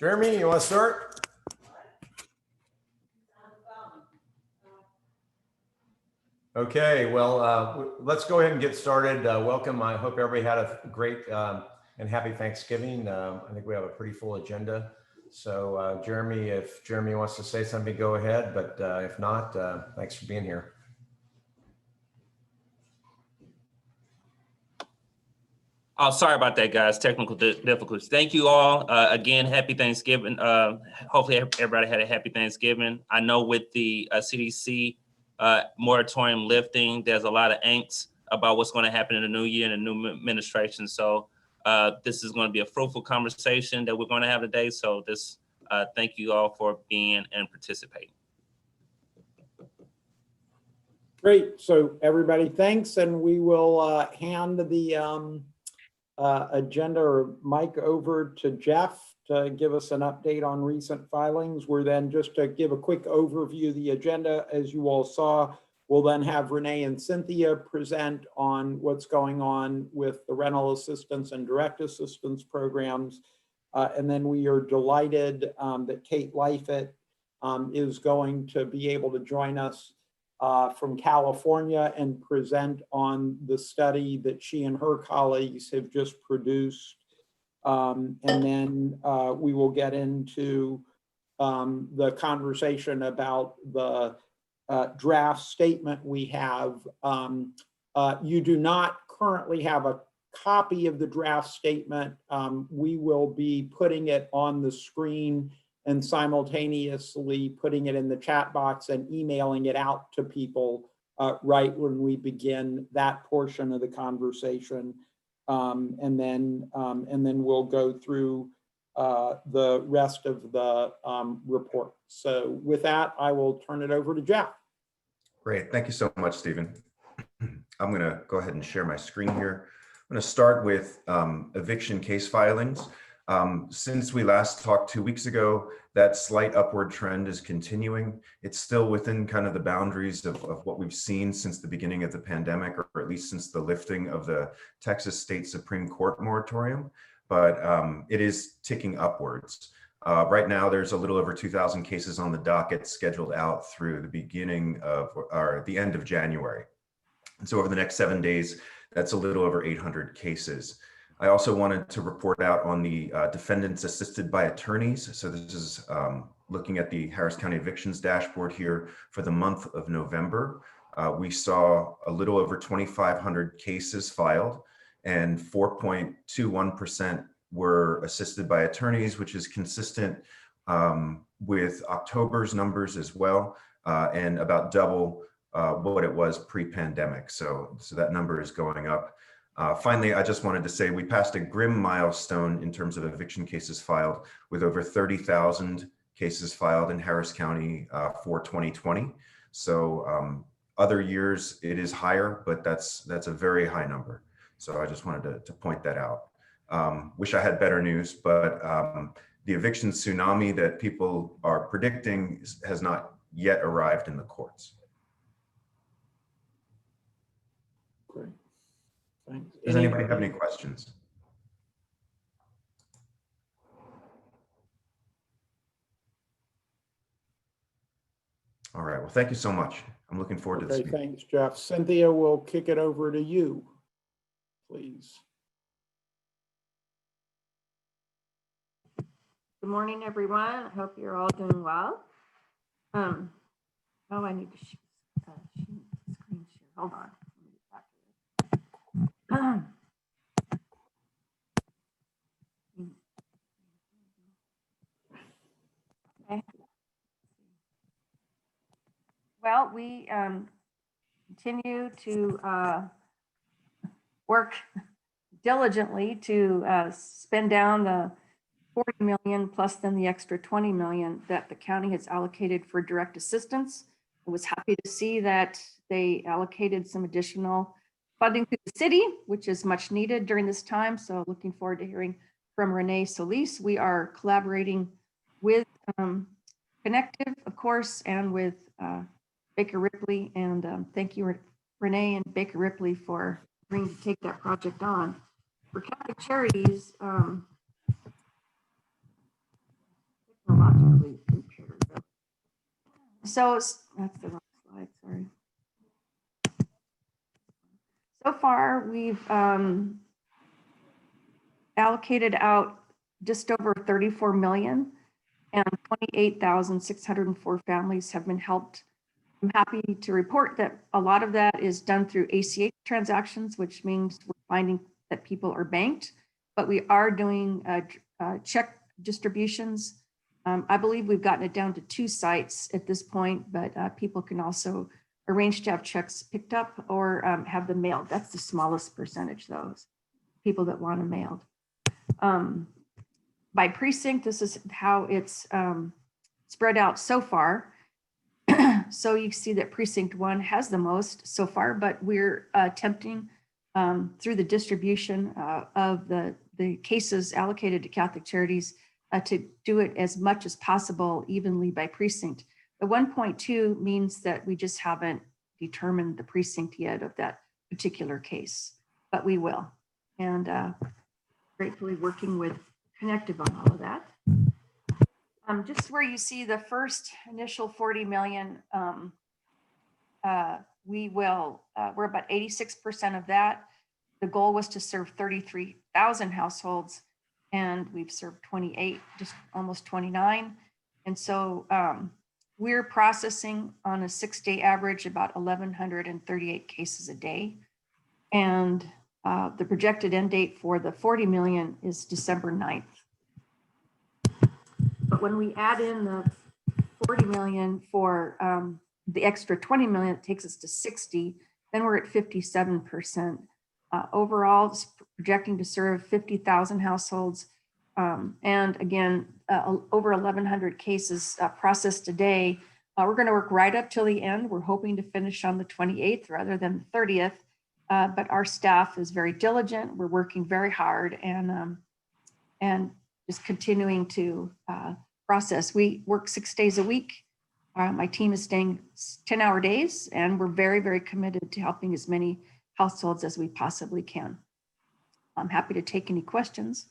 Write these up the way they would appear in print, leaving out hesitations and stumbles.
Jeremy, you want to start? Okay, well, let's go ahead and get started. Welcome. I hope everybody had a great and happy Thanksgiving. I think we have a pretty full agenda. So Jeremy, if Jeremy wants to say something, go ahead. But if not, thanks for being here. Oh, sorry about that, guys. Technical difficulties. Thank you all. Again, happy Thanksgiving. Hopefully everybody had a happy Thanksgiving. I know with the CDC moratorium lifting, there's a lot of angst about what's going to happen in the new year and the new administration. So this is going to be a fruitful conversation that we're going to have today. So thank you all for being and participating. Great. So everybody, thanks. And we will hand the agenda or mic over to Jeff to give us an update on recent filings. We're then, just to give a quick overview of the agenda, as you all saw, we'll then have Renee and Cynthia present on what's going on with the rental assistance and direct assistance programs. And then we are delighted that Kate Leifert is going to be able to join us from California and present on the study that she and her colleagues have just produced. And then we will get into the conversation about the draft statement we have. You do not currently have a copy of the draft statement. We will be putting it on the screen and simultaneously putting it in the chat box and emailing it out to people right when we begin that portion of the conversation. And then we'll go through the rest of the report. So with that, I will turn it over to Jeff. Great, thank you so much, Stephen. I'm gonna go ahead and share my screen here. I'm gonna start with eviction case filings. Since we last talked 2 weeks ago, that slight upward trend is continuing. It's still within kind of the boundaries of what we've seen since the beginning of the pandemic, or at least since the lifting of the Texas State Supreme Court moratorium, but it is ticking upwards. Right now, there's a little over 2,000 cases on the docket scheduled out through the beginning of, or the end of January. And so over the next 7 days, that's a little over 800 cases. I also wanted to report out on the defendants assisted by attorneys. So this is looking at the Harris County evictions dashboard here for the month of November. We saw a little over 2,500 cases filed, and 4.21% were assisted by attorneys, which is consistent with October's numbers as well, and about double what it was pre-pandemic. So that number is going up. Finally, I just wanted to say we passed a grim milestone in terms of eviction cases filed, with over 30,000 cases filed in Harris County for 2020. So other years it is higher, but that's a very high number. So I just wanted to point that out. Wish I had better news, but the eviction tsunami that people are predicting has not yet arrived in the courts. Great. Thanks. Does anybody have any questions? All right, well, thank you so much. I'm looking forward to this meeting. Thanks, Jeff. Cynthia, we'll kick it over to you, please. Good morning, everyone. I hope you're all doing well. Oh, I need to screen share. Hold on. Okay. Well, we continue to work diligently to spend down the 40 million plus then the extra 20 million that the county has allocated for direct assistance. I was happy to see that they allocated some additional funding to the city, which is much needed during this time. So looking forward to hearing from Renee Solis. We are collaborating with Connective, of course, and with Baker Ripley. And thank you, Renee and Baker Ripley, for agreeing to take that project on. For Catholic Charities, logically. Oops, here we go. So that's the wrong slide, sorry. So far, we've allocated out just over 34 million, and 28,604 families have been helped. I'm happy to report that a lot of that is done through ACH transactions, which means we're finding that people are banked, but we are doing check distributions. I believe we've gotten it down to 2 sites at this point, but people can also arrange to have checks picked up or have them mailed. That's the smallest percentage, those people that want them mailed. By precinct, this is how it's spread out so far. So you see that precinct 1 has the most so far, but we're attempting through the distribution of the cases allocated to Catholic Charities to do it as much as possible evenly by precinct. The 1.2 means that we just haven't determined the precinct yet of that particular case, but we will. And gratefully working with Connective on all of that. Just where you see the first initial 40 million, we're about 86% of that. The goal was to serve 33,000 households, and we've served 28, just almost 29. And so we're processing on a 6-day average about 1,138 cases a day. And the projected end date for the 40 million is December 9th. But when we add in the 40 million for the extra 20 million, it takes us to 60, then we're at 57%. Overall, it's projecting to serve 50,000 households. And again, over 1,100 cases processed a day. We're going to work right up till the end. We're hoping to finish on the 28th rather than the 30th. But our staff is very diligent. We're working very hard and just continuing to process. We work 6 days a week. My team is staying 10-hour days, and we're very, very committed to helping as many households as we possibly can. I'm happy to take any questions.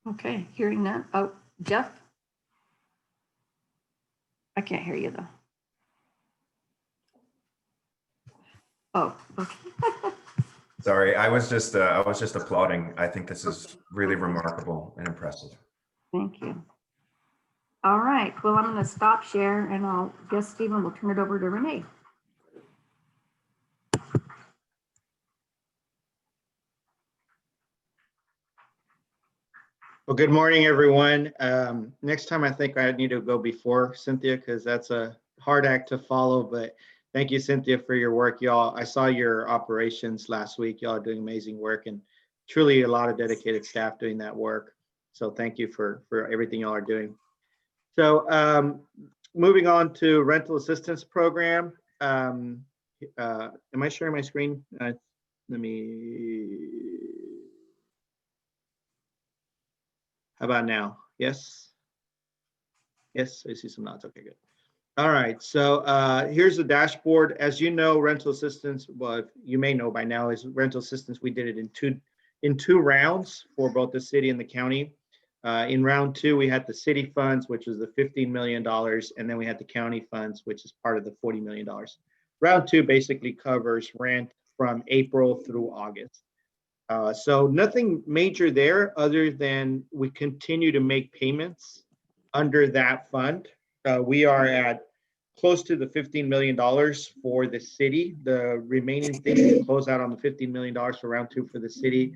Okay, hearing none. Oh, Jeff? I can't hear you though. Oh, okay. Sorry, I was just applauding. I think this is really remarkable and impressive. Thank you. All right, well, I'm going to stop share and I'll guess Stephen will turn it over to Renee. Well, good morning, everyone. Next time I think I need to go before Cynthia because that's a hard act to follow, but thank you, Cynthia, for your work, y'all. I saw your operations last week. Y'all are doing amazing work and truly a lot of dedicated staff doing that work. So thank you for everything y'all are doing. So moving on to rental assistance program. Am I sharing my screen? Let me. How about now? Yes? Yes, I see some nods. Okay, good. All right, so here's the dashboard. As you know, rental assistance, well, you may know by now, is rental assistance. We did it in two rounds for both the city and the county. In round 2, we had the city funds, which was the $15 million, and then we had the county funds, which is part of the $40 million. Round 2 basically covers rent from April through August. So nothing major there other than we continue to make payments under that fund. We are at close to the $15 million for the city. The remaining things to close out on the $15 million for round 2 for the city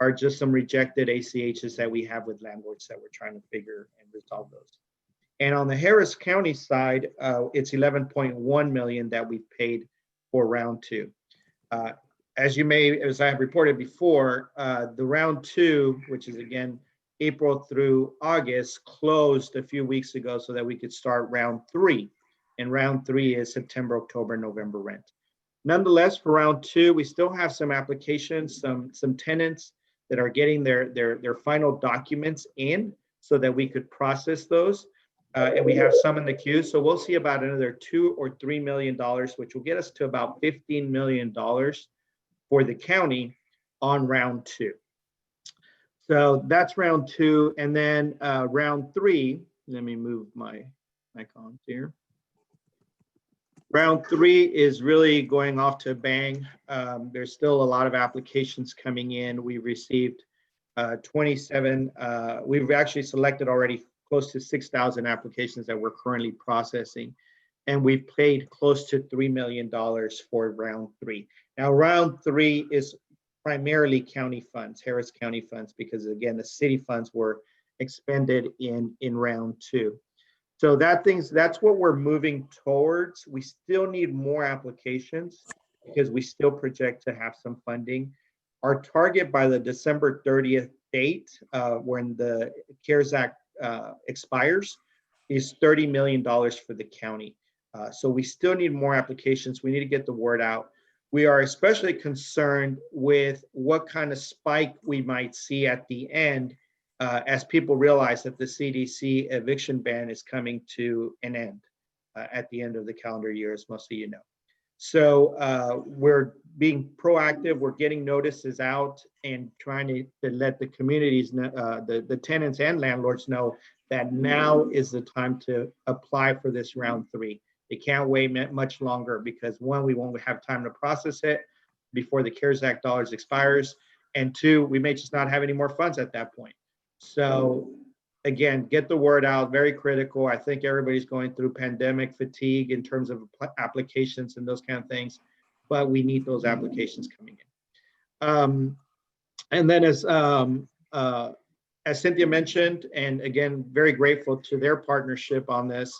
are just some rejected ACHs that we have with landlords that we're trying to figure and resolve those. And on the Harris County side, it's 11.1 million that we've paid for round 2. As I have reported before, the round 2, which is again April through August, closed a few weeks ago so that we could start round 3. And round 3 is September, October, November rent. Nonetheless, for round 2, we still have some applications, some tenants that are getting their final documents in so that we could process those. And we have some in the queue. So we'll see about another $2 or $3 million, which will get us to about $15 million for the county on round 2. So that's round 2. And then round 3, let me move my icons here. Round 3 is really going off to a bang. There's still a lot of applications coming in. We've received 27. We've actually selected already close to 6,000 applications that we're currently processing. And we've paid close to $3 million for round 3. Now, round 3 is primarily county funds, Harris County funds, because again, the city funds were expended in round 2. So that's what we're moving towards. We still need more applications because we still project to have some funding. Our target by the December 30th date, when the CARES Act expires, is $30 million for the county. So we still need more applications. We need to get the word out. We are especially concerned with what kind of spike we might see at the end as people realize that the CDC eviction ban is coming to an end at the end of the calendar year, as most of you know. So we're being proactive. We're getting notices out and trying to let the communities, the tenants and landlords know that now is the time to apply for this round 3. They can't wait much longer because 1, we won't have time to process it before the CARES Act dollars expires. And 2, we may just not have any more funds at that point. So again, get the word out, very critical. I think everybody's going through pandemic fatigue in terms of applications and those kind of things, but we need those applications coming in. And then as Cynthia mentioned, and again, very grateful to their partnership on this,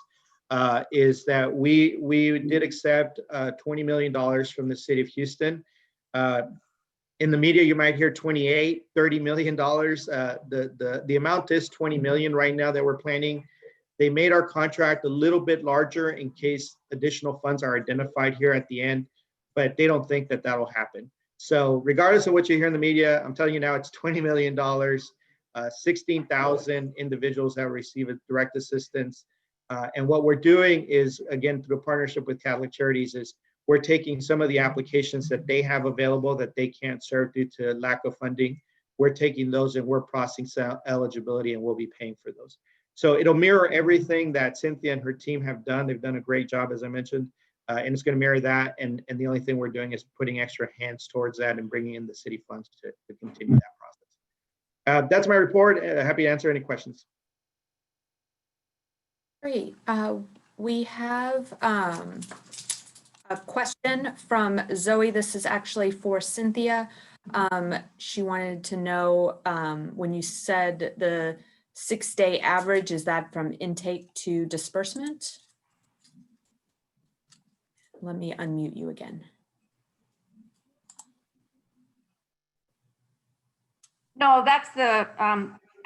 is that we did accept $20 million from the city of Houston. In the media, you might hear $28, $30 million. The amount is $20 million right now that we're planning. They made our contract a little bit larger in case additional funds are identified here at the end, but they don't think that that'll happen. So regardless of what you hear in the media, I'm telling you now it's $20 million, 16,000 individuals that receive a direct assistance. And what we're doing is, again, through a partnership with Catholic Charities, is we're taking some of the applications that they have available that they can't serve due to lack of funding. We're taking those and we're processing eligibility and we'll be paying for those. So it'll mirror everything that Cynthia and her team have done. They've done a great job, as I mentioned, and it's going to mirror that. And the only thing we're doing is putting extra hands towards that and bringing in the city funds to continue that process. That's my report. Happy to answer any questions. Great. We have a question from Zoe. This is actually for Cynthia. She wanted to know when you said the 6-day average, is that from intake to disbursement? Let me unmute you again. No, that's the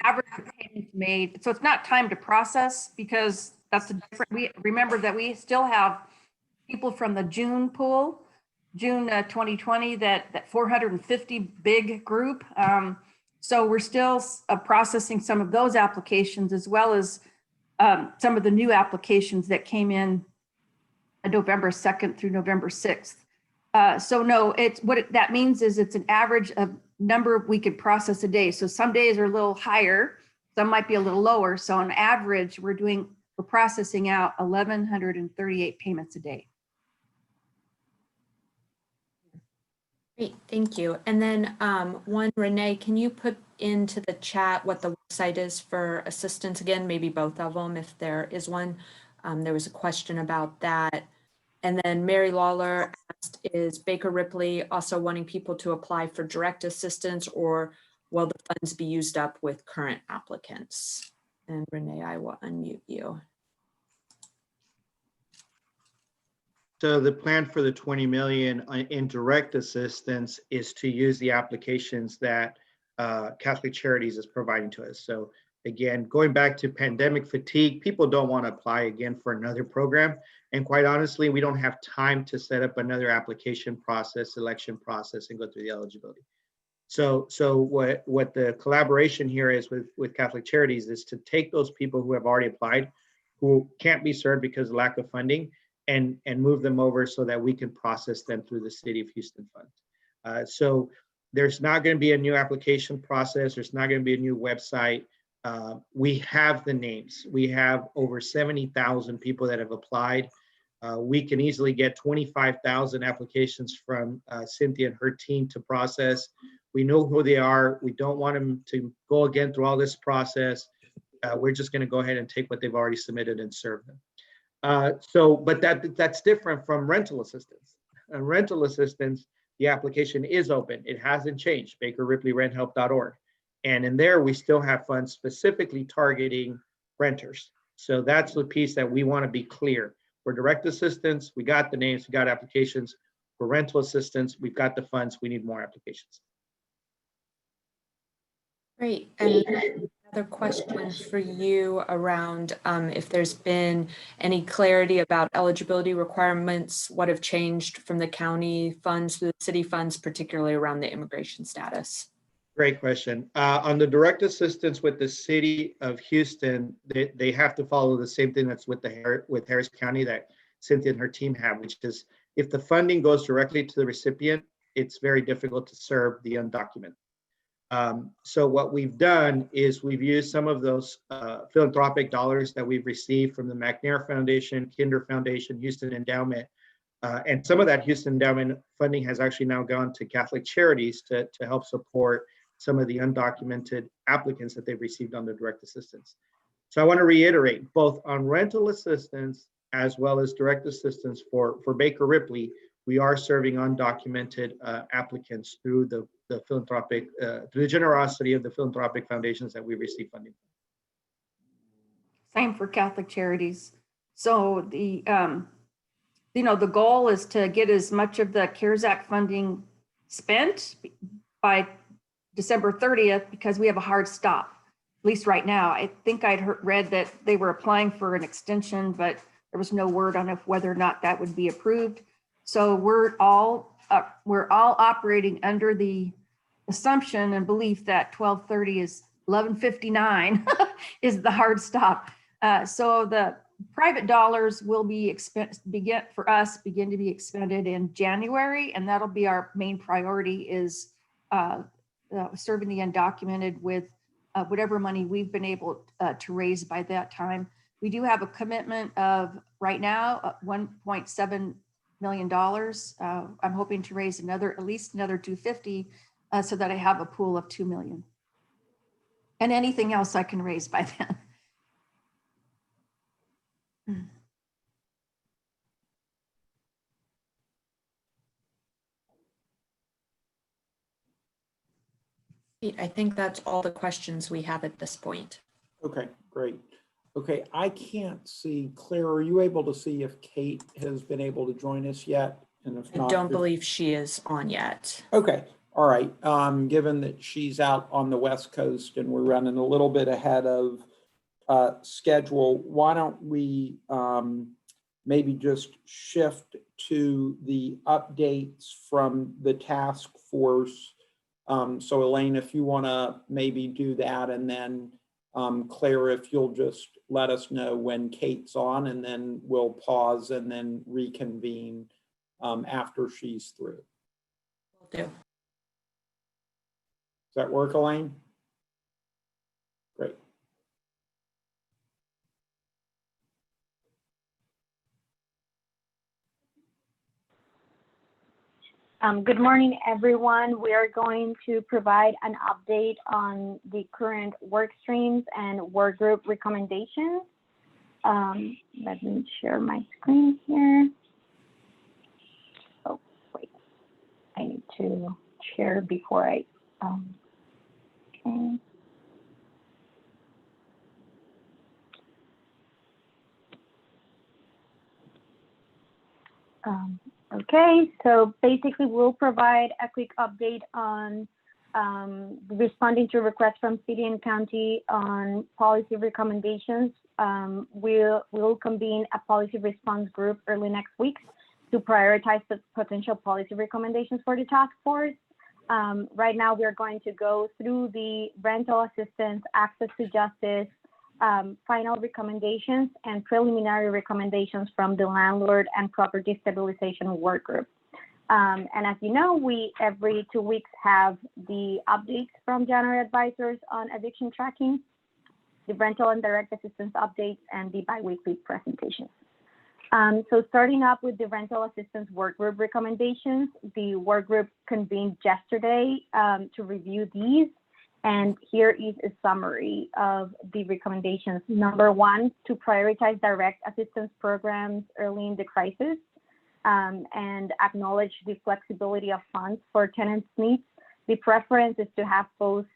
average payments made. So it's not time to process because that's a different, we remember that we still have people from the June pool, June 2020, that 450 big group. So we're still processing some of those applications as well as some of the new applications that came in November 2nd through November 6th. So no, it's that means is it's an average of number we could process a day. So some days are a little higher, some might be a little lower. So on average, we're processing out 1,138 payments a day. Great, thank you. And then Renee, can you put into the chat what the website is for assistance again, maybe both of them if there is one. There was a question about that. And then Mary Lawler asked, is Baker Ripley also wanting people to apply for direct assistance, or will the funds be used up with current applicants? And Renee, I will unmute you. So the plan for the 20 million in direct assistance is to use the applications that Catholic Charities is providing to us. So again, going back to pandemic fatigue, people don't want to apply again for another program. And quite honestly, we don't have time to set up another application process, selection process, and go through the eligibility. So what the collaboration here is with Catholic Charities is to take those people who have already applied, who can't be served because of lack of funding, and move them over so that we can process them through the City of Houston funds. So there's not going to be a new application process. There's not going to be a new website. We have the names. We have over 70,000 people that have applied. We can easily get 25,000 applications from Cynthia and her team to process. We know who they are. We don't want them to go again through all this process. We're just going to go ahead and take what they've already submitted and serve them. But that's different from rental assistance. And rental assistance, the application is open. It hasn't changed, bakerripleyrenthelp.org. And in there, we still have funds specifically targeting renters. So that's the piece that we want to be clear. For direct assistance, we got the names, we got applications. For rental assistance, we've got the funds, we need more applications. Great. And another question for you around if there's been any clarity about eligibility requirements, what have changed from the county funds to the city funds, particularly around the immigration status? Great question. On the direct assistance with the city of Houston, they have to follow the same thing that's with Harris County that Cynthia and her team have, which is if the funding goes directly to the recipient, it's very difficult to serve the undocumented. So what we've done is we've used some of those philanthropic dollars that we've received from the McNair Foundation, Kinder Foundation, Houston Endowment, and some of that Houston Endowment funding has actually now gone to Catholic Charities to help support some of the undocumented applicants that they've received on the direct assistance. So I want to reiterate, both on rental assistance as well as direct assistance for Baker Ripley, we are serving undocumented applicants through the philanthropic, through the generosity of the philanthropic foundations that we receive funding. Same for Catholic Charities. So the, the goal is to get as much of the CARES Act funding spent by December 30th, because we have a hard stop, at least right now. I think I'd read that they were applying for an extension, but there was no word on whether or not that would be approved. So we're all operating under the assumption and belief that 12/30 is 11:59 is the hard stop. So the private dollars will be begin to be expended in January, and that'll be our main priority is serving the undocumented with whatever money we've been able to raise by that time. We do have a commitment of right now $1.7 million. I'm hoping to raise at least another 250 so that I have a pool of 2 million. And anything else I can raise by then. I think that's all the questions we have at this point. Okay, great. Okay, I can't see, Claire, are you able to see if Kate has been able to join us yet? And if I not, don't believe she is on yet. okay, all right. Given that she's out on the West Coast and we're running a little bit ahead of schedule, why don't we maybe just shift to the updates from the task force. So Elaine, if you want to maybe do that, and then Claire, if you'll just let us know when Kate's on, and then we'll pause and then reconvene after she's through. Will do. Does that work, Elaine? Great. Good morning, everyone. We are going to provide an update on the current work streams and work group recommendations. Let me share my screen here. Oh, wait. I need to share before I, okay. Okay, so basically we'll provide a quick update on responding to requests from city and county on policy recommendations. We'll convene a policy response group early next week to prioritize the potential policy recommendations for the task force. Right now, we're going to go through the rental assistance, access to justice, final recommendations and preliminary recommendations from the landlord and property stabilization work group. And as you know, we every 2 weeks have the updates from January advisors on eviction tracking, the rental and direct assistance updates, and the biweekly presentations. So starting up with the rental assistance work group recommendations, the work group convened yesterday to review these. And here is a summary of the recommendations. Number one, to prioritize direct assistance programs early in the crisis and acknowledge the flexibility of funds for tenants' needs. The preference is to have both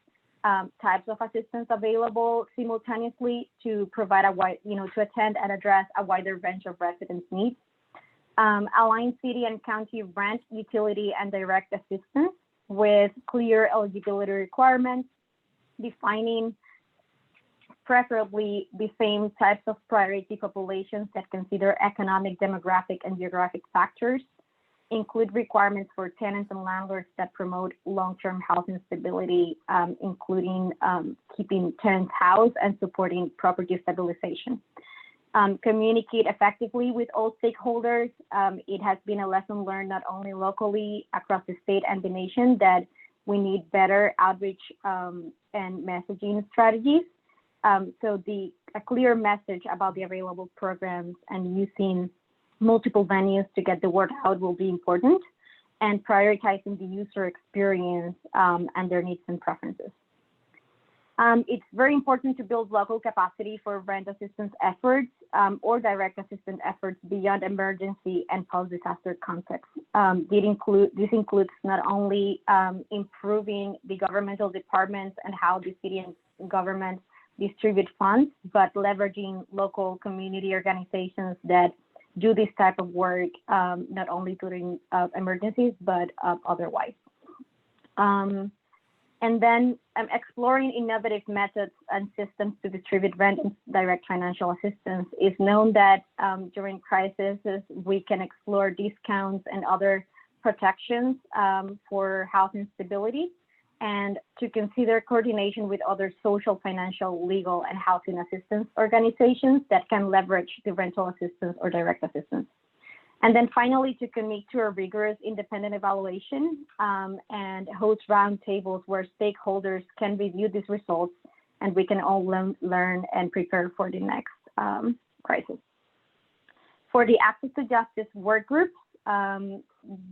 types of assistance available simultaneously to provide a wide, to attend and address a wider range of residents' needs. Align city and county rent, utility, and direct assistance with clear eligibility requirements, defining preferably the same types of priority populations that consider economic, demographic, and geographic factors, include requirements for tenants and landlords that promote long-term housing stability, including keeping tenants housed and supporting property stabilization. Communicate effectively with all stakeholders. It has been a lesson learned not only locally across the state and the nation that we need better outreach and messaging strategies. So a clear message about the available programs and using multiple venues to get the word out will be important, and prioritizing the user experience and their needs and preferences. It's very important to build local capacity for rent assistance efforts or direct assistance efforts beyond emergency and post-disaster context. This includes not only improving the governmental departments and how the city and government distribute funds, but leveraging local community organizations that do this type of work, not only during emergencies, but otherwise. And then exploring innovative methods and systems to distribute rent and direct financial assistance. Is known that during crises, we can explore discounts and other protections for housing stability, and to consider coordination with other social, financial, legal, and housing assistance organizations that can leverage the rental assistance or direct assistance. And then finally, to commit to a rigorous independent evaluation and host roundtables where stakeholders can review these results, and we can all learn and prepare for the next crisis. For the Access to Justice work groups,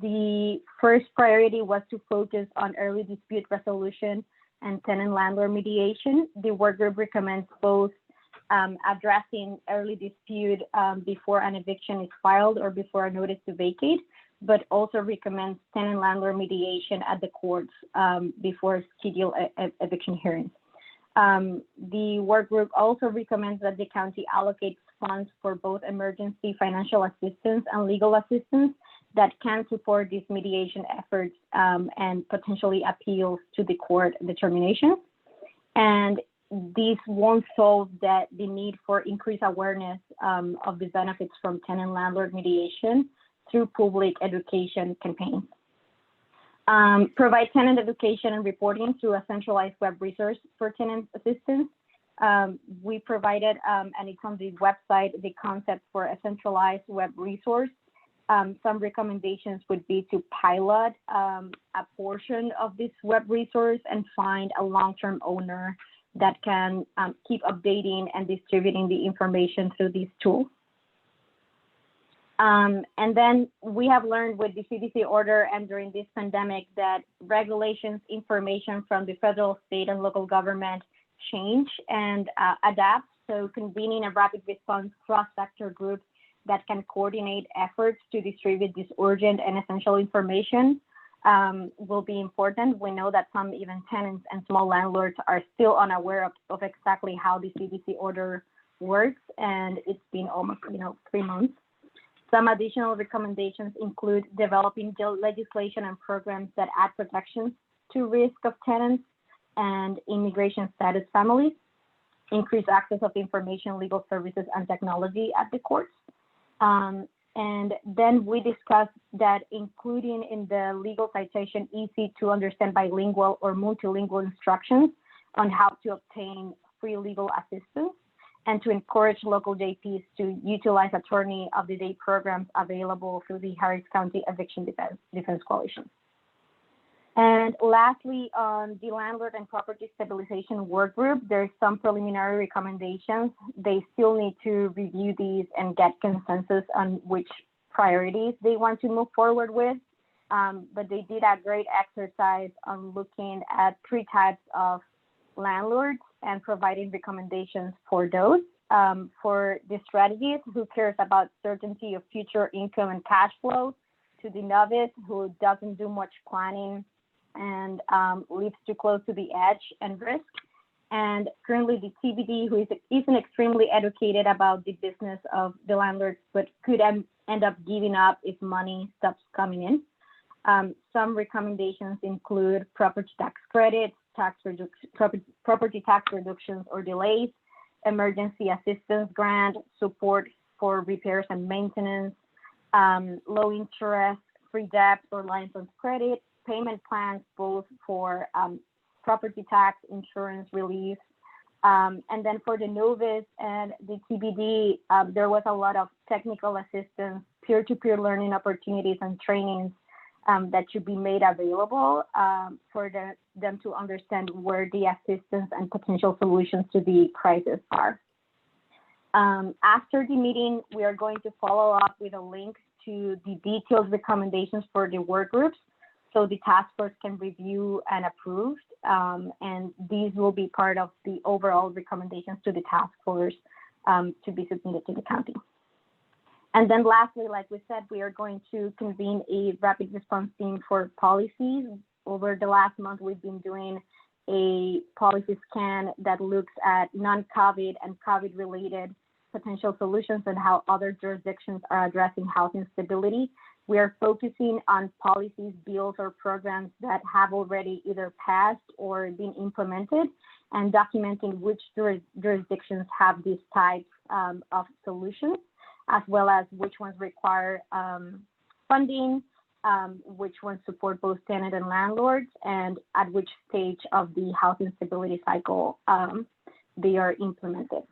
the first priority was to focus on early dispute resolution and tenant-landlord mediation. The work group recommends both addressing early dispute before an eviction is filed or before a notice to vacate, but also recommends tenant-landlord mediation at the courts before scheduled eviction hearings. The work group also recommends that the county allocates funds for both emergency financial assistance and legal assistance that can support these mediation efforts and potentially appeals to the court determinations. And these won't solve the need for increased awareness of the benefits from tenant-landlord mediation through public education campaigns. Provide tenant education and reporting through a centralized web resource for tenant assistance. We provided, and it's on the website, the concept for a centralized web resource. Some recommendations would be to pilot a portion of this web resource and find a long-term owner that can keep updating and distributing the information through these tools. And then we have learned with the CDC order and during this pandemic that regulations, information from the federal, state, and local government change and adapt. So convening a rapid response cross-sector group that can coordinate efforts to distribute this urgent and essential information will be important. We know that some even tenants and small landlords are still unaware of exactly how the CDC order works, and it's been almost 3 months. Some additional recommendations include developing legislation and programs that add protections to risk of tenants and immigration status families, increase access of information, legal services, and technology at the courts. And then we discussed that including in the legal citation easy to understand bilingual or multilingual instructions on how to obtain free legal assistance, and to encourage local JPs to utilize attorney of the day programs available through the Harris County Eviction Defense Coalition. And lastly, on the Landlord and Property Stabilization Work Group, there's some preliminary recommendations. They still need to review these and get consensus on which priorities they want to move forward with. But they did a great exercise on looking at 3 types of landlords and providing recommendations for those. For the strategies, who cares about certainty of future income and cash flow, to the novice who doesn't do much planning and lives too close to the edge and risk. And currently the TBD, who isn't extremely educated about the business of the landlord, but could end up giving up if money stops coming in. Some recommendations include property tax credits, property tax reductions or delays, emergency assistance grant, support for repairs and maintenance, low interest, free debt or lines of credit, payment plans both for property tax, insurance relief. And then for the novice and the TBD, there was a lot of technical assistance, peer-to-peer learning opportunities and trainings that should be made available for them to understand where the assistance and potential solutions to the crisis are. After the meeting, we are going to follow up with a link to the detailed recommendations for the work groups so the task force can review and approve. And these will be part of the overall recommendations to the task force to be submitted to the county. And then lastly, like we said, we are going to convene a rapid response team for policies. Over the last month, we've been doing a policy scan that looks at non-COVID and COVID-related potential solutions and how other jurisdictions are addressing housing stability. We are focusing on policies, bills, or programs that have already either passed or been implemented and documenting which jurisdictions have these types of solutions, as well as which ones require funding, which ones support both tenant and landlords, and at which stage of the housing stability cycle they are implemented.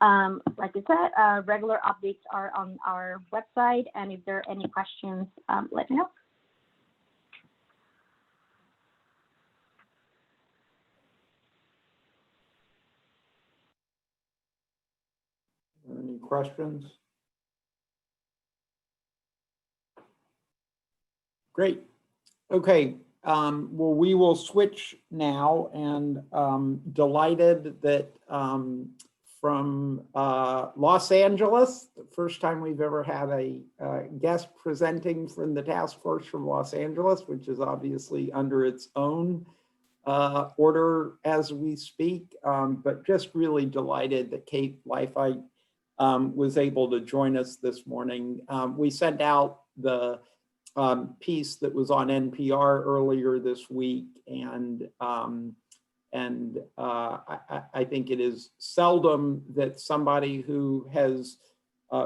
Like I said, regular updates are on our website, and if there are any questions, let me know. Any questions? Great. Okay. Well, we will switch now, and delighted that from Los Angeles, the first time we've ever had a guest presenting from the task force from Los Angeles, which is obviously under its own order as we speak, but just really delighted that Kate Leifheit was able to join us this morning. We sent out the piece that was on NPR earlier this week, and I think it is seldom that somebody who has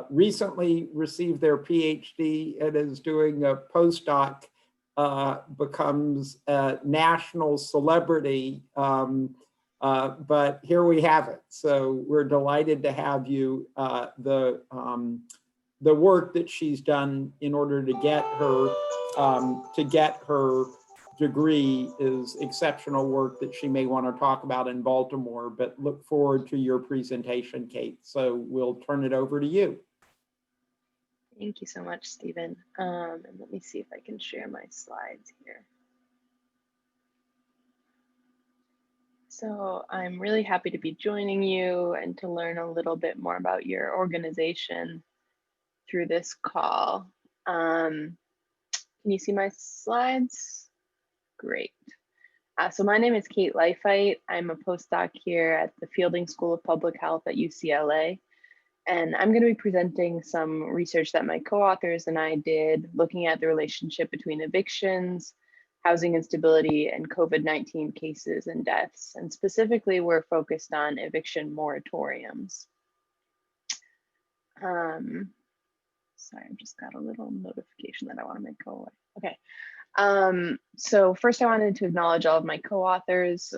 recently received their PhD and is doing a postdoc becomes a national celebrity, but here we have it. So we're delighted to have you. The work that she's done in order to get her degree is exceptional work that she may want to talk about in Baltimore, but look forward to your presentation, Kate. So we'll turn it over to you. Thank you so much, Stephen. And let me see if I can share my slides here. So I'm really happy to be joining you and to learn a little bit more about your organization through this call. Can you see my slides? Great. So my name is Kate Leifheit. I'm a postdoc here at the Fielding School of Public Health at UCLA. And I'm going to be presenting some research that my co-authors and I did looking at the relationship between evictions, housing instability, and COVID-19 cases and deaths. And specifically, we're focused on eviction moratoriums. Sorry, I just got a little notification that I want to make go away. Okay. So first I wanted to acknowledge all of my co-authors.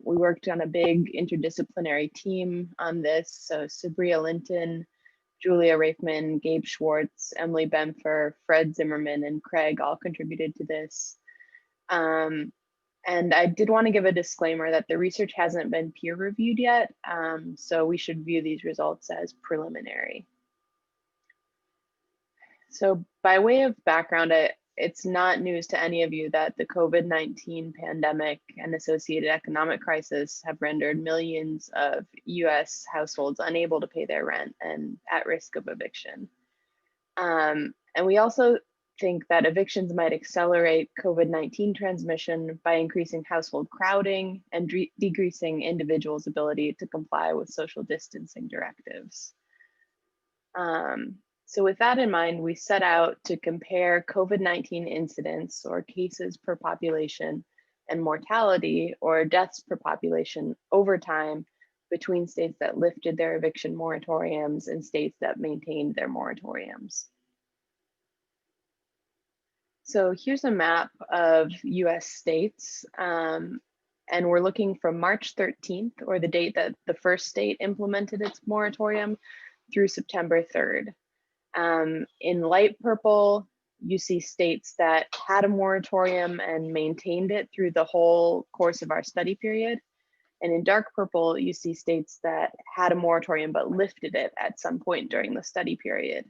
We worked on a big interdisciplinary team on this. So Sabria Linton, Julia Rafeman, Gabe Schwartz, Emily Benfer, Fred Zimmerman, and Craig all contributed to this. And I did want to give a disclaimer that the research hasn't been peer reviewed yet. So we should view these results as preliminary. So by way of background, it's not news to any of you that the COVID-19 pandemic and associated economic crisis have rendered millions of US households unable to pay their rent and at risk of eviction. And we also think that evictions might accelerate COVID-19 transmission by increasing household crowding and decreasing individuals' ability to comply with social distancing directives. So with that in mind, we set out to compare COVID-19 incidents or cases per population and mortality or deaths per population over time between states that lifted their eviction moratoriums and states that maintained their moratoriums. So here's a map of US states, and we're looking from March 13th, or the date that the first state implemented its moratorium, through September 3rd. In light purple, you see states that had a moratorium and maintained it through the whole course of our study period. And in dark purple, you see states that had a moratorium but lifted it at some point during the study period.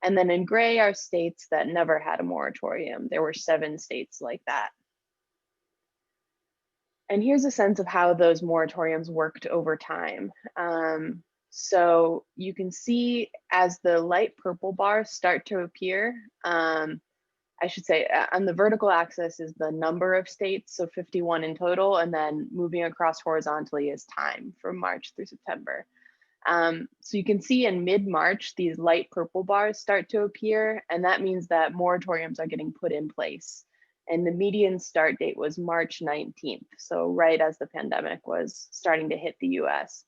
And then in gray are states that never had a moratorium. There were 7 states like that. And here's a sense of how those moratoriums worked over time. So you can see as the light purple bars start to appear, I should say on the vertical axis is the number of states, so 51 in total, and then moving across horizontally is time from March through September. So you can see in mid-March, these light purple bars start to appear, and that means that moratoriums are getting put in place. And the median start date was March 19th, so right as the pandemic was starting to hit the US.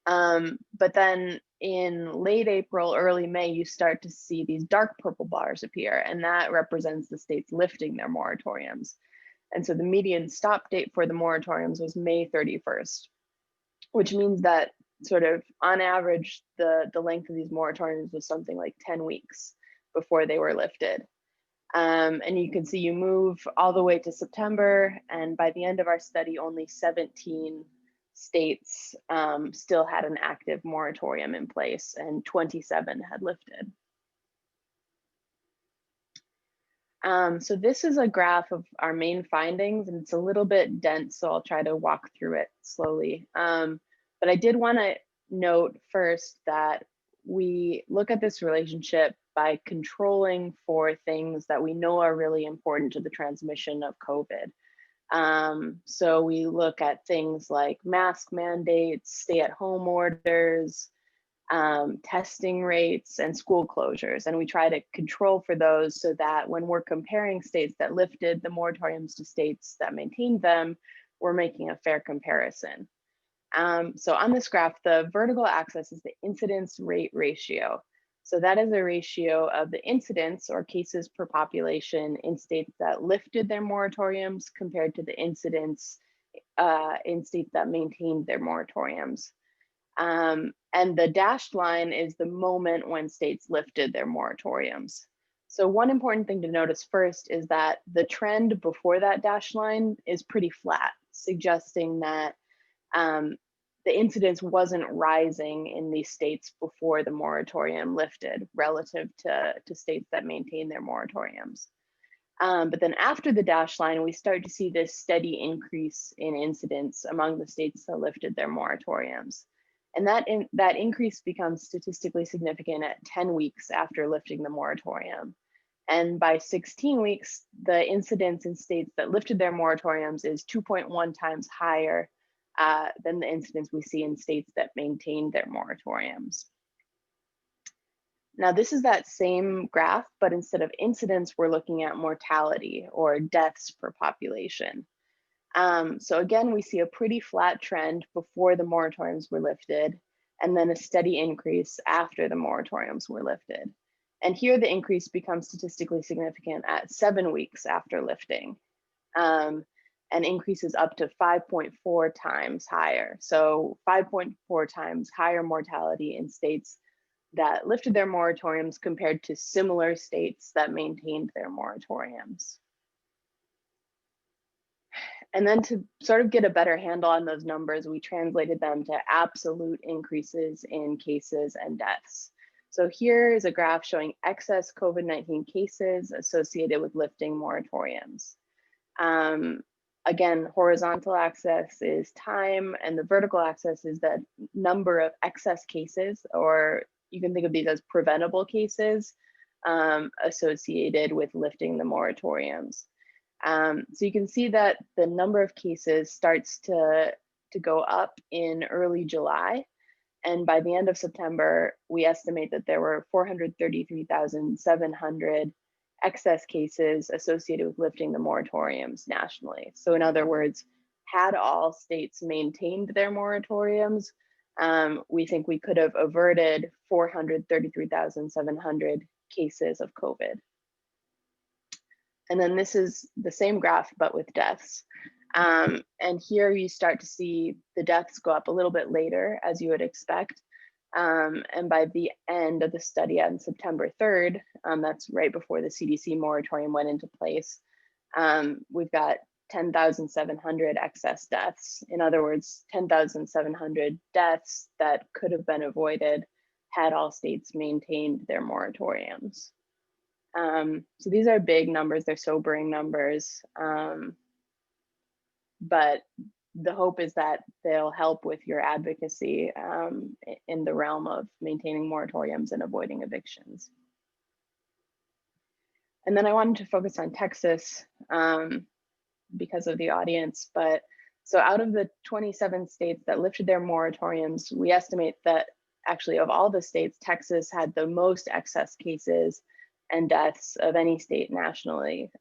But then in late April, early May, you start to see these dark purple bars appear, and that represents the states lifting their moratoriums. And so the median stop date for the moratoriums was May 31st, which means that sort of on average, the length of these moratoriums was something like 10 weeks before they were lifted. And you can see you move all the way to September, and by the end of our study, only 17 states still had an active moratorium in place and 27 had lifted. So this is a graph of our main findings, and it's a little bit dense, so I'll try to walk through it slowly. But I did want to note first that we look at this relationship by controlling for things that we know are really important to the transmission of COVID. So we look at things like mask mandates, stay-at-home orders, testing rates, and school closures. And we try to control for those so that when we're comparing states that lifted the moratoriums to states that maintained them, we're making a fair comparison. So on this graph, the vertical axis is the incidence rate ratio. So that is a ratio of the incidence or cases per population in states that lifted their moratoriums compared to the incidence in states that maintained their moratoriums. And the dashed line is the moment when states lifted their moratoriums. So one important thing to notice first is that the trend before that dashed line is pretty flat, suggesting that the incidence wasn't rising in these states before the moratorium lifted relative to states that maintain their moratoriums. But then after the dashed line, we start to see this steady increase in incidence among the states that lifted their moratoriums. And that increase becomes statistically significant at 10 weeks after lifting the moratorium. And by 16 weeks, the incidence in states that lifted their moratoriums is 2.1 times higher than the incidence we see in states that maintained their moratoriums. Now, this is that same graph, but instead of incidence, we're looking at mortality or deaths per population. So again, we see a pretty flat trend before the moratoriums were lifted, and then a steady increase after the moratoriums were lifted. And here the increase becomes statistically significant at 7 weeks after lifting, and increases up to 5.4 times higher. So 5.4 times higher mortality in states that lifted their moratoriums compared to similar states that maintained their moratoriums. And then to sort of get a better handle on those numbers, we translated them to absolute increases in cases and deaths. So here is a graph showing excess COVID-19 cases associated with lifting moratoriums. Again, horizontal axis is time, and the vertical axis is the number of excess cases, or you can think of these as preventable cases associated with lifting the moratoriums. So you can see that the number of cases starts to go up in early July. And by the end of September, we estimate that there were 433,700 excess cases associated with lifting the moratoriums nationally. So in other words, had all states maintained their moratoriums, we think we could have averted 433,700 cases of COVID. And then this is the same graph, but with deaths. And here you start to see the deaths go up a little bit later, as you would expect. And by the end of the study on September 3rd, that's right before the CDC moratorium went into place, we've got 10,700 excess deaths. In other words, 10,700 deaths that could have been avoided had all states maintained their moratoriums. So these are big numbers, they're sobering numbers, but the hope is that they'll help with your advocacy in the realm of maintaining moratoriums and avoiding evictions. And then I wanted to focus on Texas because of the audience, but so out of the 27 states that lifted their moratoriums, we estimate that actually of all the states, Texas had the most excess cases and deaths of any state nationally.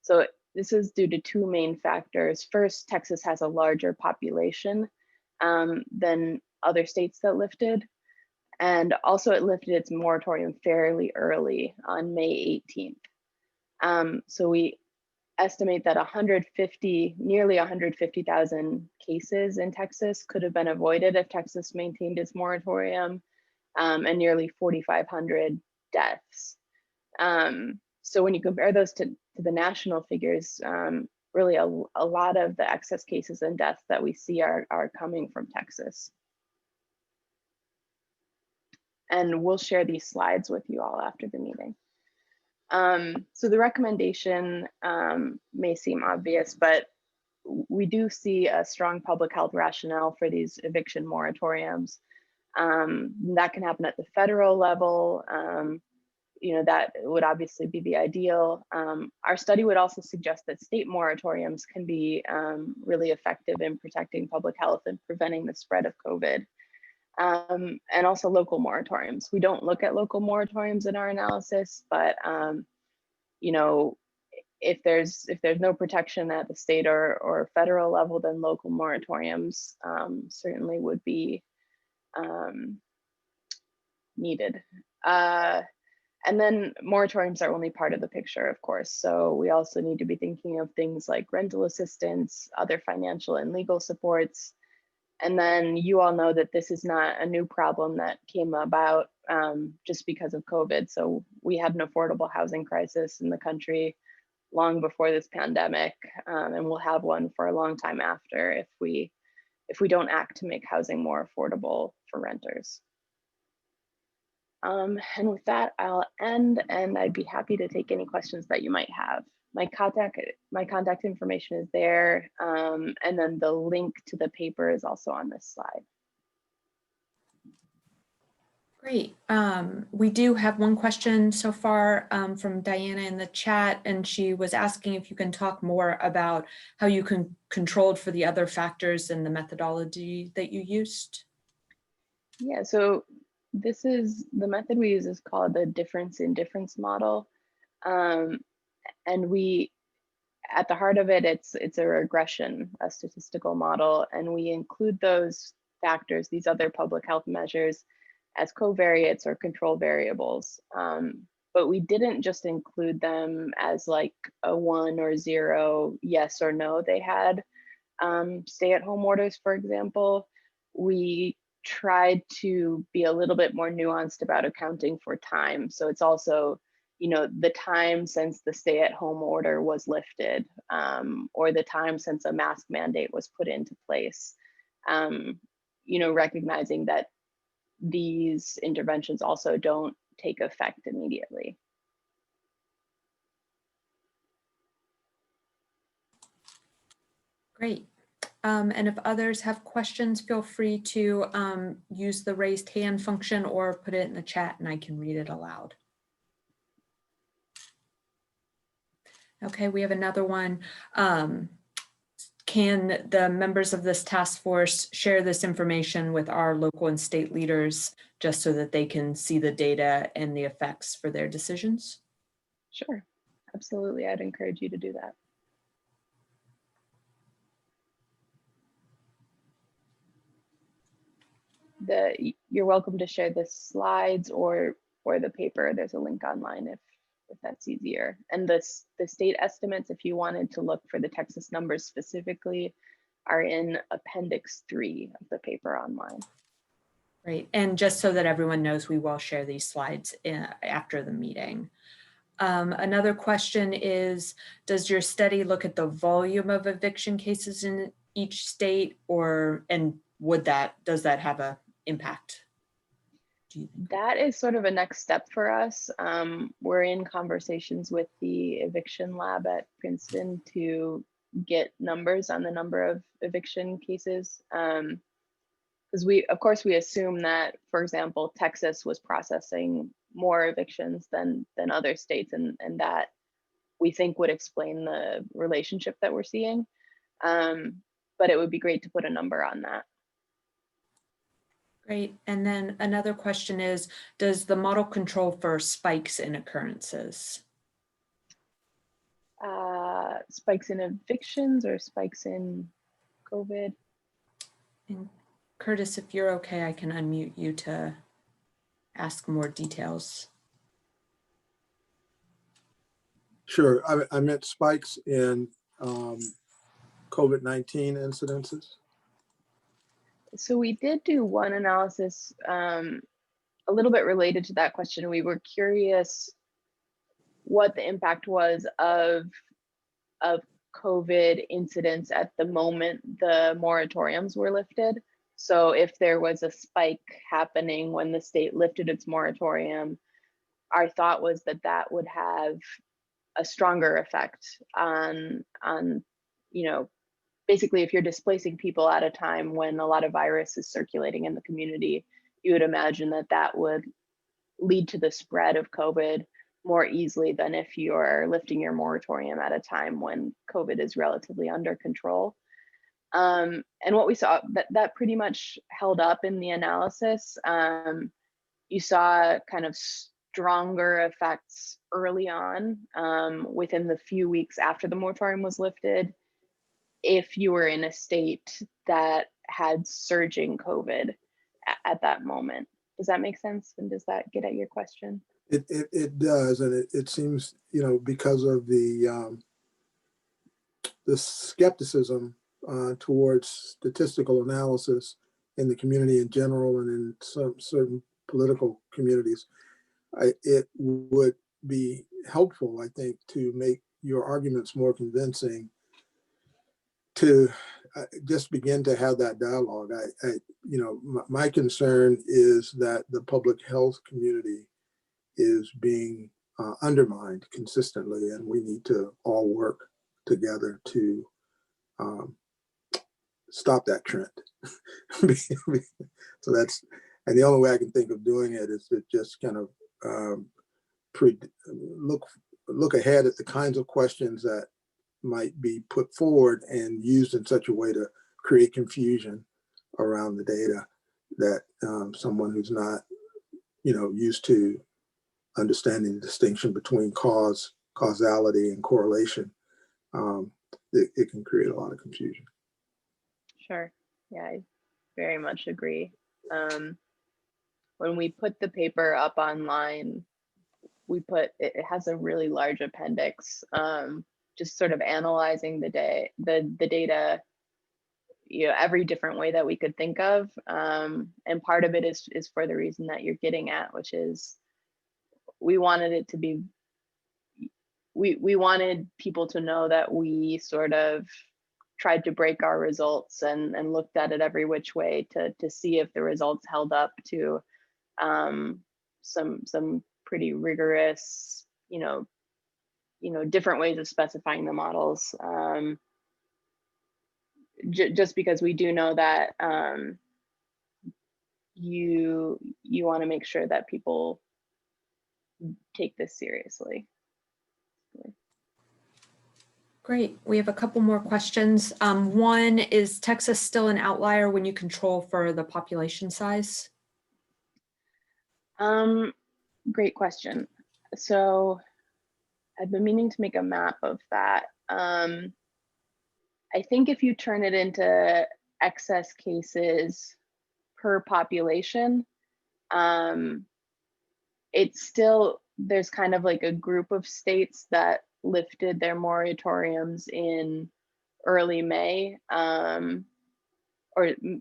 So this is due to two main factors. First, Texas has a larger population than other states that lifted. And also it lifted its moratorium fairly early on May 18th. So we estimate that nearly 150,000 cases in Texas could have been avoided if Texas maintained its moratorium, and nearly 4,500 deaths. So when you compare those to the national figures, really a lot of the excess cases and deaths that we see are coming from Texas. And we'll share these slides with you all after the meeting. So the recommendation may seem obvious, but we do see a strong public health rationale for these eviction moratoriums. That can happen at the federal level. That would obviously be the ideal. Our study would also suggest that state moratoriums can be really effective in protecting public health and preventing the spread of COVID. And also local moratoriums. We don't look at local moratoriums in our analysis, but if there's no protection at the state or federal level, then local moratoriums certainly would be needed. And then moratoriums are only part of the picture, of course. So we also need to be thinking of things like rental assistance, other financial and legal supports. And then you all know that this is not a new problem that came about just because of COVID. So we had an affordable housing crisis in the country long before this pandemic, and we'll have one for a long time after if we don't act to make housing more affordable for renters. And with that, I'll end, and I'd be happy to take any questions that you might have. My contact information is there, and then the link to the paper is also on this slide. Great. We do have one question so far from Diana in the chat, and she was asking if you can talk more about how you controlled for the other factors and the methodology that you used. Yeah, so this is the method we use is called the difference in difference model. And we, at the heart of it, it's a regression, a statistical model, and we include those factors, these other public health measures, as covariates or control variables. But we didn't just include them as like a 1 or 0, yes or no. They had stay-at-home orders, for example. We tried to be a little bit more nuanced about accounting for time. So it's also, you know, the time since the stay-at-home order was lifted, or the time since a mask mandate was put into place. You know, recognizing that these interventions also don't take effect immediately. Great. And if others have questions, feel free to use the raised hand function or put it in the chat and I can read it aloud. Okay, we have another one. Can the members of this task force share this information with our local and state leaders just so that they can see the data and the effects for their decisions? Sure, absolutely. I'd encourage you to do that. You're welcome to share the slides or the paper. There's a link online if that's easier. And the state estimates, if you wanted to look for the Texas numbers specifically, are in Appendix 3 of the paper online. Great. And just so that everyone knows, we will share these slides after the meeting. Another question is, does your study look at the volume of eviction cases in each state, and does that have an impact? That is sort of a next step for us. We're in conversations with the eviction lab at Princeton to get numbers on the number of eviction cases. Because of course, we assume that, for example, Texas was processing more evictions than other states, and that we think would explain the relationship that we're seeing. But it would be great to put a number on that. Great. And then another question is, does the model control for spikes in occurrences? Spikes in evictions or spikes in COVID? And Curtis, if you're okay, I can unmute you to ask more details. Sure. I meant spikes in COVID-19 incidences. So we did do one analysis a little bit related to that question. We were curious what the impact was of COVID incidents at the moment the moratoriums were lifted. So if there was a spike happening when the state lifted its moratorium, our thought was that that would have a stronger effect on you know, basically, if you're displacing people at a time when a lot of virus is circulating in the community, you would imagine that that would lead to the spread of COVID more easily than if you're lifting your moratorium at a time when COVID is relatively under control. And what we saw, that pretty much held up in the analysis. You saw kind of stronger effects early on, within the few weeks after the moratorium was lifted, if you were in a state that had surging COVID at that moment. Does that make sense? And does that get at your question? It does, and it seems, you know, because of the skepticism towards statistical analysis in the community in general and in some certain political communities, it would be helpful, I think, to make your arguments more convincing, to just begin to have that dialogue. You know, my concern is that the public health community is being undermined consistently, and we need to all work together to stop that trend. So that's, and the only way I can think of doing it is to just kind of look ahead at the kinds of questions that might be put forward and used in such a way to create confusion around the data that someone who's not, you know, used to understanding the distinction between causality and correlation, it can create a lot of confusion. Sure. Yeah, I very much agree. when we put the paper up online, it has a really large appendix, just sort of analyzing the data, every different way that we could think of. And part of it is for the reason that you're getting at, which is we wanted it to be, we wanted people to know that we sort of tried to break our results and looked at it every which way to see if the results held up to some pretty rigorous, different ways of specifying the models. Just because we do know that you want to make sure that people take this seriously. Great. We have a couple more questions. One, is Texas still an outlier when you control for the population size? Great question. So I've been meaning to make a map of that. I think if you turn it into excess cases per population, it's still, there's kind of like a group of states that lifted their moratoriums in early May, or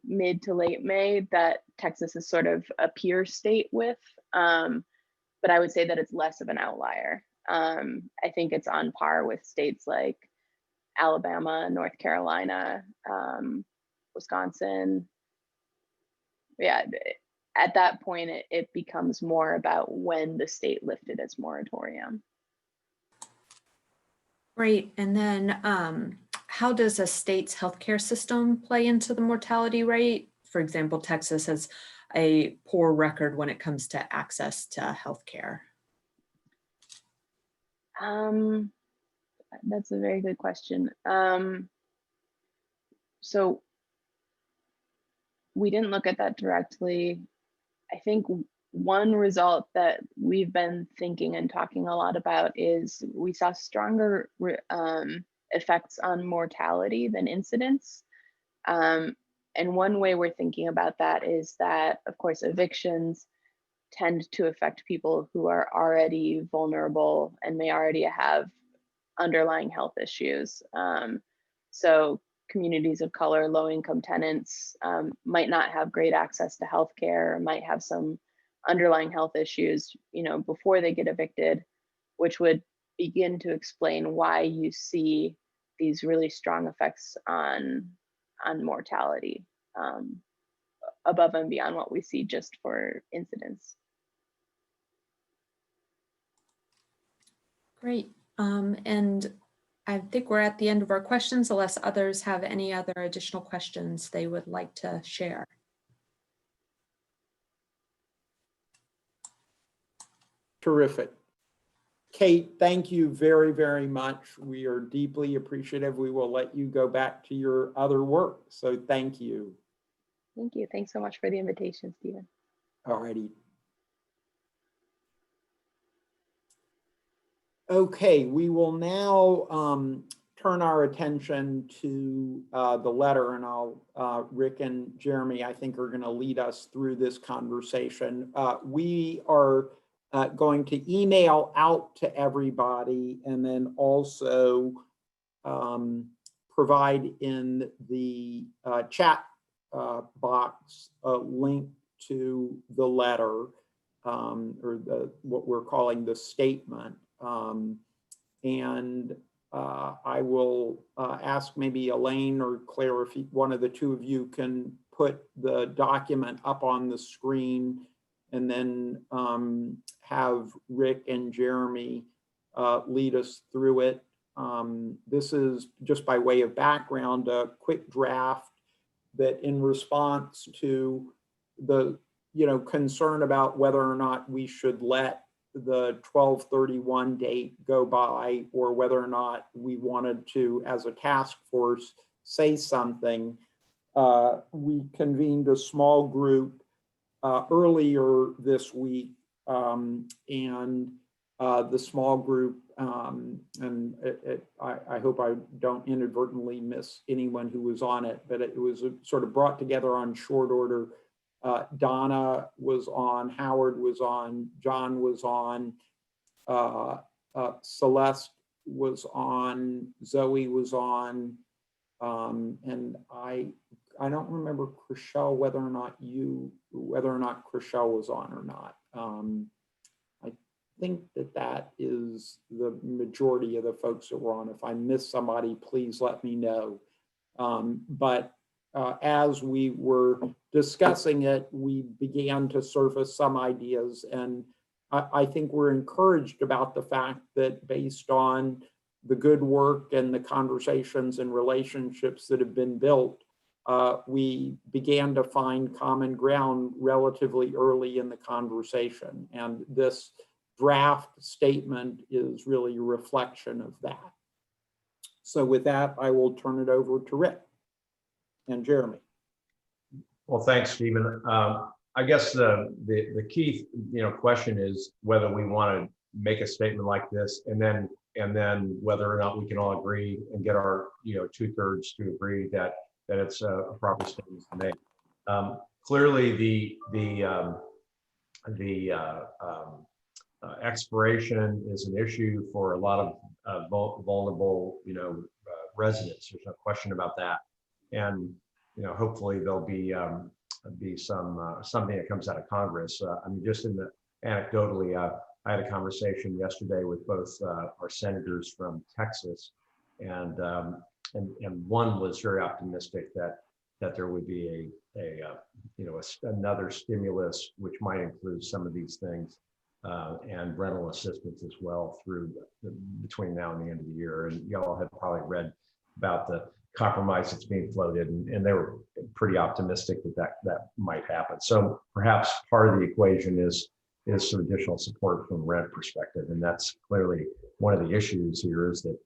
mid to late May, that Texas is sort of a peer state with. But I would say that it's less of an outlier. I think it's on par with states like Alabama, North Carolina, Wisconsin. Yeah, at that point, it becomes more about when the state lifted its moratorium. Great. And then how does a state's healthcare system play into the mortality rate? For example, Texas has a poor record when it comes to access to healthcare. That's a very good question. So we didn't look at that directly. I think one result that we've been thinking and talking a lot about is we saw stronger effects on mortality than incidence. And one way we're thinking about that is that, of course, evictions tend to affect people who are already vulnerable and may already have underlying health issues. So communities of color, low-income tenants might not have great access to healthcare, might have some underlying health issues, before they get evicted, which would begin to explain why you see these really strong effects on mortality, above and beyond what we see just for incidence. Great. And I think we're at the end of our questions, unless others have any other additional questions they would like to share. Terrific. Kate, thank you very, very much. We are deeply appreciative. We will let you go back to your other work. So thank you. Thank you. Thanks so much for the invitation, Stephen. All righty. Okay, we will now turn our attention to the letter, and Rick and Jeremy, I think, are going to lead us through this conversation. We are going to email out to everybody and then also provide in the chat box a link to the letter, or what we're calling the statement. I will ask maybe Elaine or Claire if one of the two of you can put the document up on the screen, and then have Rick and Jeremy lead us through it. This is, just by way of background, a quick draft that, in response to the concern about whether or not we should let the 12/31 date go by, or whether or not we wanted to, as a task force, say something, we convened a small group earlier this week, and the small group, and I hope I don't inadvertently miss anyone who was on it, but it was sort of brought together on short order Donna was on, Howard was on, John was on, Celeste was on, Zoe was on, and I don't remember Chriselle, whether or not Chriselle was on or not. I think that is the majority of the folks that were on. If I missed somebody, please let me know. But as we were discussing it, we began to surface some ideas, and I think we're encouraged about the fact that based on the good work and the conversations and relationships that have been built, we began to find common ground relatively early in the conversation. And this draft statement is really a reflection of that. So with that, I will turn it over to Rick and Jeremy. Well, thanks, Stephen. I guess the key question is whether we want to make a statement like this, and then whether or not we can all agree and get our 2/3 to agree that it's a proper statement to make. Clearly, the expiration is an issue for a lot of vulnerable residents. There's no question about that, and hopefully there'll be something that comes out of Congress. I mean, just anecdotally, I had a conversation yesterday with both our senators from Texas, and one was very optimistic that there would be another stimulus, which might include some of these things, and rental assistance as well between now and the end of the year. And y'all have probably read about the compromise that's being floated, and they were pretty optimistic that might happen. So perhaps part of the equation is some additional support from a rent perspective, and that's clearly one of the issues here. Is that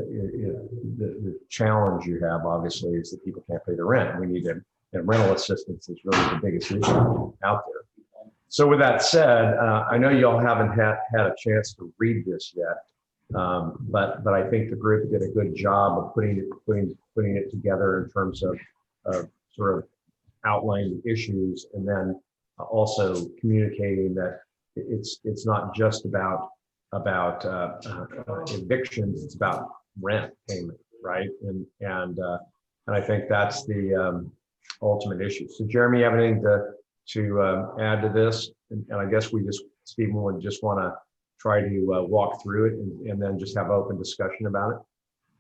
the challenge you have obviously is that people can't pay the rent. We need and rental assistance is really the biggest issue out there. So with that said, I know y'all haven't had a chance to read this yet. But I think the group did a good job of putting it together in terms of sort of outlining the issues, and then also communicating that it's not just about evictions, it's about rent payment, right? And I think that's the ultimate issue. So Jeremy, you have anything to add to this? And I guess Stephen would just want to try to walk through it and then just have open discussion about it.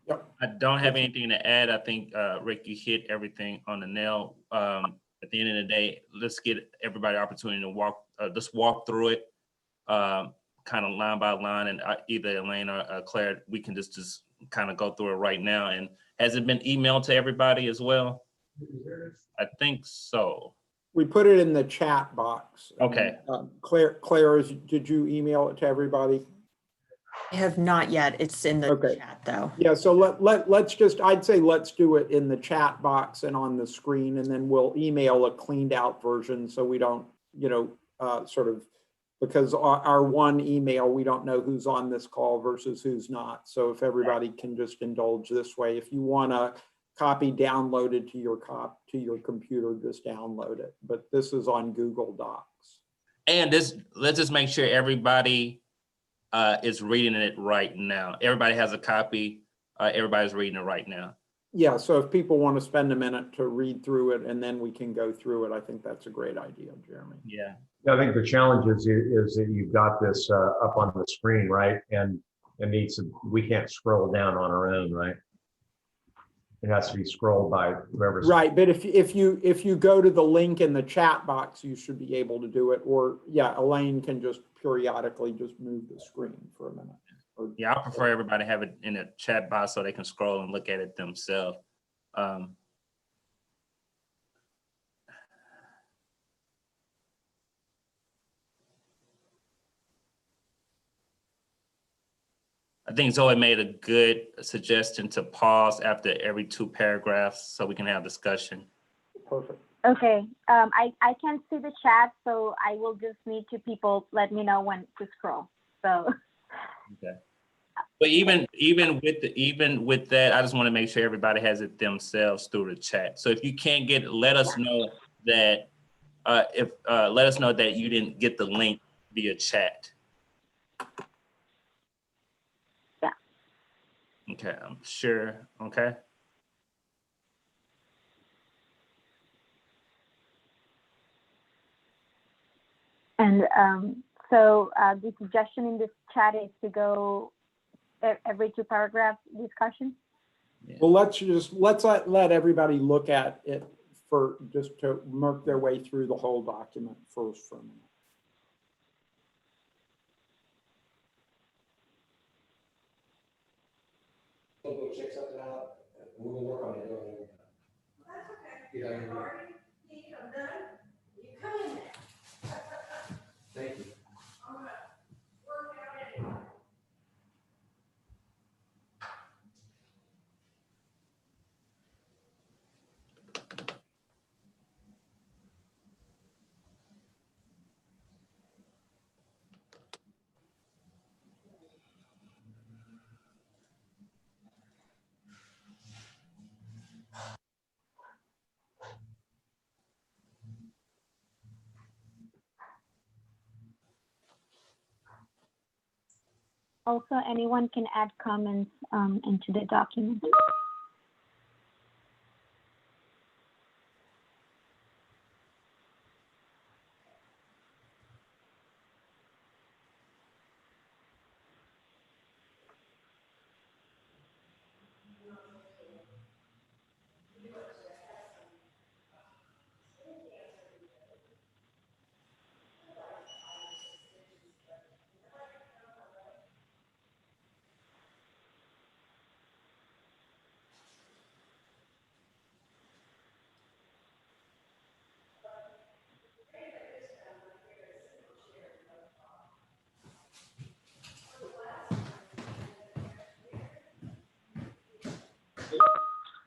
Yep. I don't have anything to add. I think, Rick, you hit everything on the nail. At the end of the day, let's get everybody opportunity to just walk through it, kind of line by line, and either Elaine or Claire, we can just kind of go through it right now. And has it been emailed to everybody as well? I think so. We put it in the chat box. Okay. Claire, did you email it to everybody? I have not yet. It's in the Okay. chat though. Yeah, so let's I'd say let's do it in the chat box and on the screen, and then we'll email a cleaned out version so we don't, because our one email, we don't know who's on this call versus who's not. So if everybody can just indulge this way, if you want to copy downloaded to your computer, just download it. But this is on Google Docs. And let's just make sure everybody is reading it right now. Everybody has a copy. Everybody's reading it right now. Yeah, so if people want to spend a minute to read through it and then we can go through it, I think that's a great idea, Jeremy. Yeah. I think the challenge is that you've got this up on the screen, right? And we can't scroll down on our own, right? It has to be scrolled by whoever's. Right, but if you go to the link in the chat box, you should be able to do it. Or yeah, Elaine can just periodically just move the screen for a minute. Yeah, I prefer everybody have it in a chat box so they can scroll and look at it themselves. I think Zoe made a good suggestion to pause after every 2 paragraphs so we can have discussion. Perfect. Okay, I can't see the chat, so I will just need people let me know when to scroll. So. Okay. But even with that, I just want to make sure everybody has it themselves through the chat. So if you can't get it, let us know that if let us know that you didn't get the link via chat. Yeah. Okay, I'm sure. Okay. And so the suggestion in this chat is to go every 2 paragraphs discussion. Well, let's let everybody look at it for just to work their way through the whole document first for a minute. Go check something out. We'll work on it. That's okay. I'm done. You come in there. Thank you. I'm gonna work out anyway. Also, anyone can add comments into the document.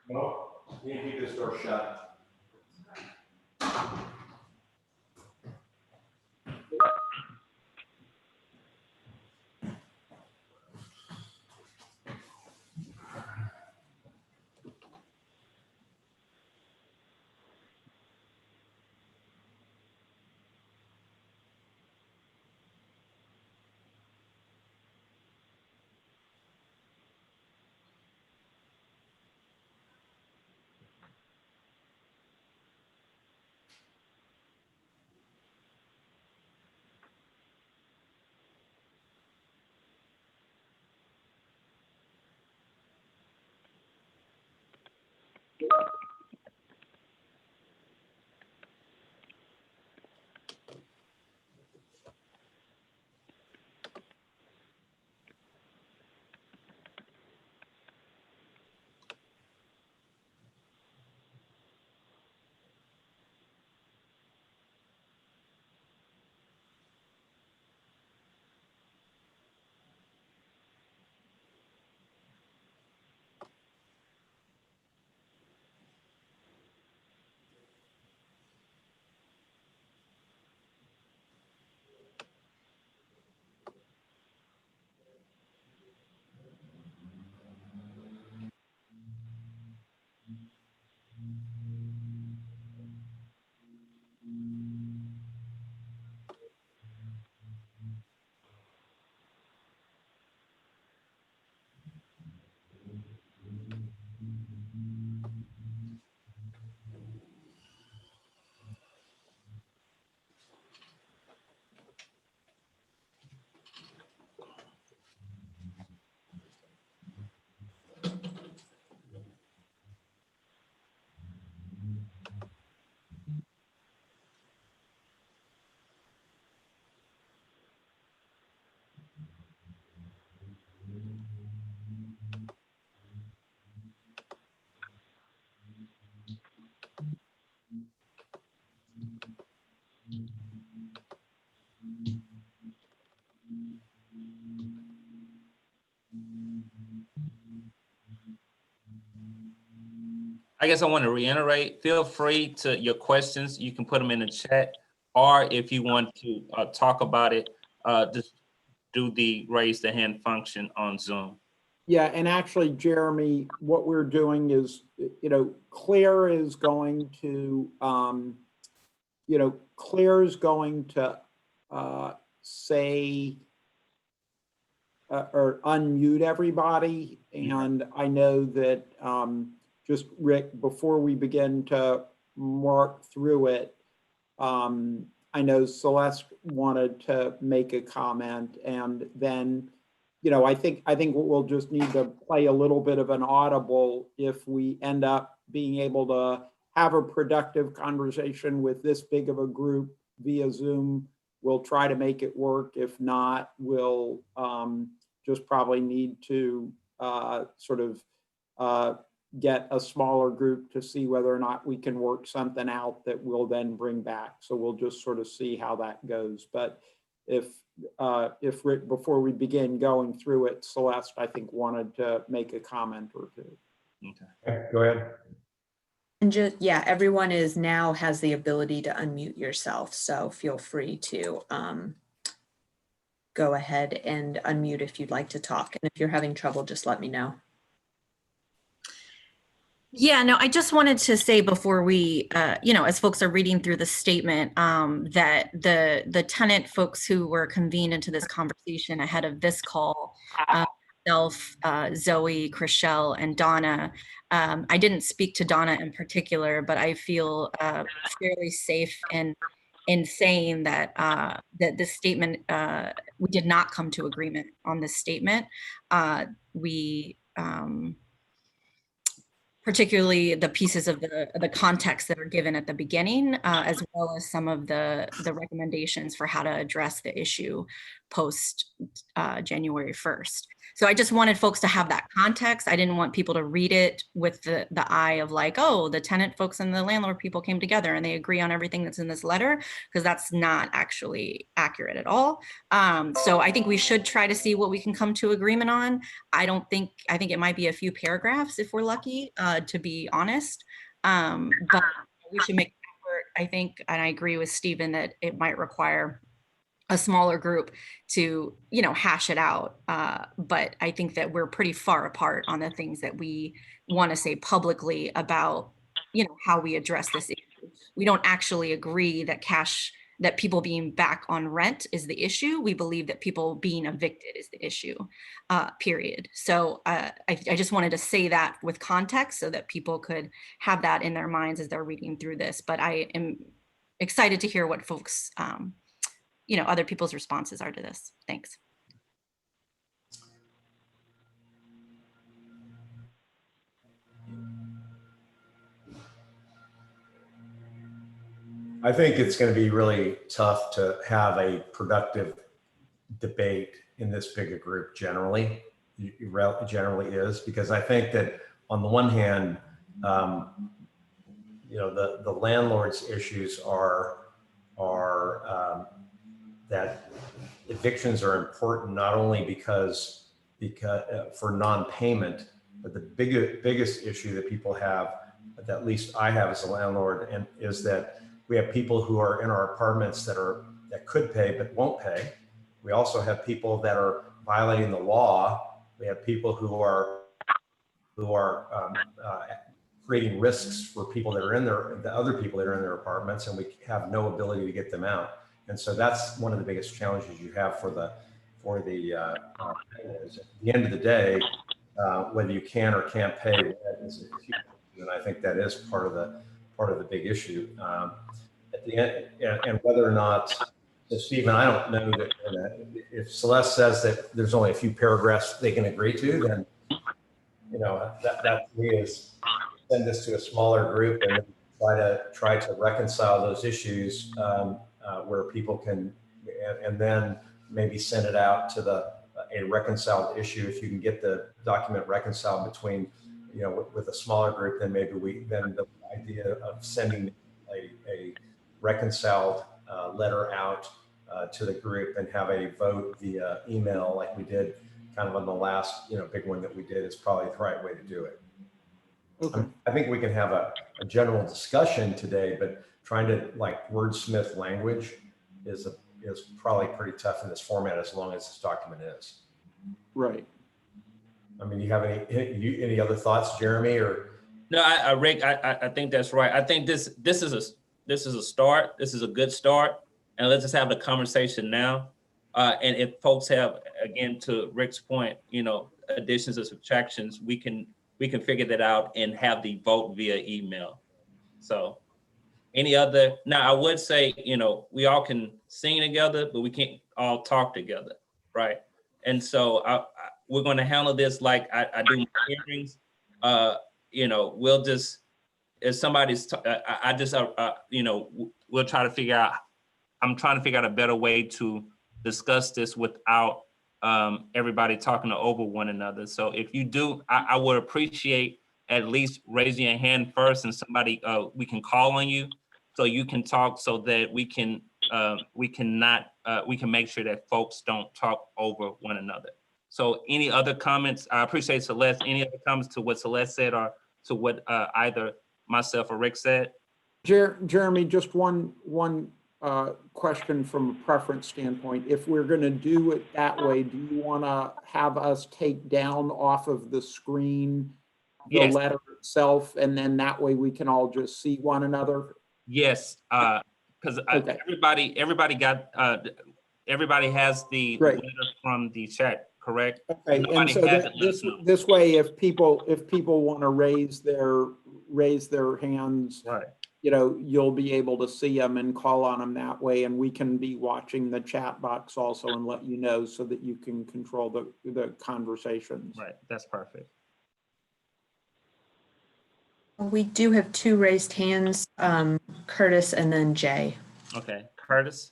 No, you need to keep this door shut. I guess I want to reiterate, feel free to your questions. You can put them in the chat, or if you want to talk about it, just do the raise the hand function on Zoom. Yeah, and actually, Jeremy, what we're doing is, Claire is going to Claire's going to say or unmute everybody. And I know that just Rick, before we begin to mark through it, I know Celeste wanted to make a comment, and then, I think we'll just need to play a little bit of an audible if we end up being able to have a productive conversation with this big of a group via Zoom. We'll try to make it work. If not, we'll just probably need to sort of get a smaller group to see whether or not we can work something out that we'll then bring back. So we'll just sort of see how that goes. But if Rick, before we begin going through it, Celeste, I think, wanted to make a comment or two. Okay, go ahead. And just, yeah, everyone has the ability to unmute yourself. So feel free to go ahead and unmute if you'd like to talk. And if you're having trouble, just let me know. Yeah, no, I just wanted to say before we, as folks are reading through the statement, that the tenant folks who were convened into this conversation ahead of this call, myself, Zoe, Chriselle, and Donna. I didn't speak to Donna in particular, but I feel fairly safe in saying that that this statement, we did not come to agreement on this statement. We particularly the pieces of the context that are given at the beginning, as well as some of the recommendations for how to address the issue post January 1st. So I just wanted folks to have that context. I didn't want people to read it with the eye of like, oh, the tenant folks and the landlord people came together and they agree on everything that's in this letter, because that's not actually accurate at all. So I think we should try to see what we can come to agreement on. I think it might be a few paragraphs if we're lucky, to be honest. But we should make an effort, I think, and I agree with Stephen that it might require a smaller group to, hash it out. But I think that we're pretty far apart on the things that we want to say publicly about, how we address this issue. We don't actually agree that people being back on rent is the issue. We believe that people being evicted is the issue, period. So I just wanted to say that with context so that people could have that in their minds as they're reading through this. But I am excited to hear what folks, other people's responses are to this. Thanks. I think it's going to be really tough to have a productive debate in this big a group generally. It generally is, because I think that on the one hand, the landlord's issues are that evictions are important not only because for non-payment, but the biggest issue that people have, that at least I have as a landlord, and is that we have people who are in our apartments that could pay but won't pay. We also have people that are violating the law. We have people who are creating risks for people that are the other people that are in their apartments, and we have no ability to get them out. And so that's one of the biggest challenges you have for the at the end of the day, whether you can or can't pay rent is a huge issue, and I think that is part of the big issue. At the end, and whether or not, so Stephen, I don't know that if Celeste says that there's only a few paragraphs they can agree to, then that to me is send this to a smaller group and try to reconcile those issues where people can, and then maybe send it out to a reconciled issue. If you can get the document reconciled between, with a smaller group, then maybe then the idea of sending a reconciled letter out to the group and have a vote via email like we did kind of on the last big one that we did is probably the right way to do it. Okay. I think we can have a general discussion today, but trying to wordsmith language is probably pretty tough in this format as long as this document is. Right. I mean, you have any other thoughts, Jeremy, or? No, Rick, I think that's right. I think this is this is a start. This is a good start. And let's just have the conversation now. And if folks have, again, to Rick's point, additions or subtractions, we can figure that out and have the vote via email. So now I would say, we all can sing together, but we can't all talk together, right? And so we're going to handle this like I do my hearings. We'll just, if somebody's, we'll try to figure out, I'm trying to figure out a better way to discuss this without everybody talking over one another. So if you do, I would appreciate at least raising your hand first, and somebody, we can call on you so you can talk, so that we can make sure that folks don't talk over one another. So any other comments? I appreciate Celeste. Any other comments to what Celeste said or to what either myself or Rick said? Jeremy, just one question from a preference standpoint. If we're going to do it that way, do you want to have us take down off of the screen the Yes. letter itself, and then that way we can all just see one another? Yes, because Okay. everybody has the Great. letter from the chat, correct? Okay, and Nobody so has it, let us know. this way, if people want to raise their hands, Right. you'll be able to see them and call on them that way, and we can be watching the chat box also and let you know so that you can control the conversations. Right, that's perfect. We do have two raised hands, Curtis and then Jay. Okay, Curtis.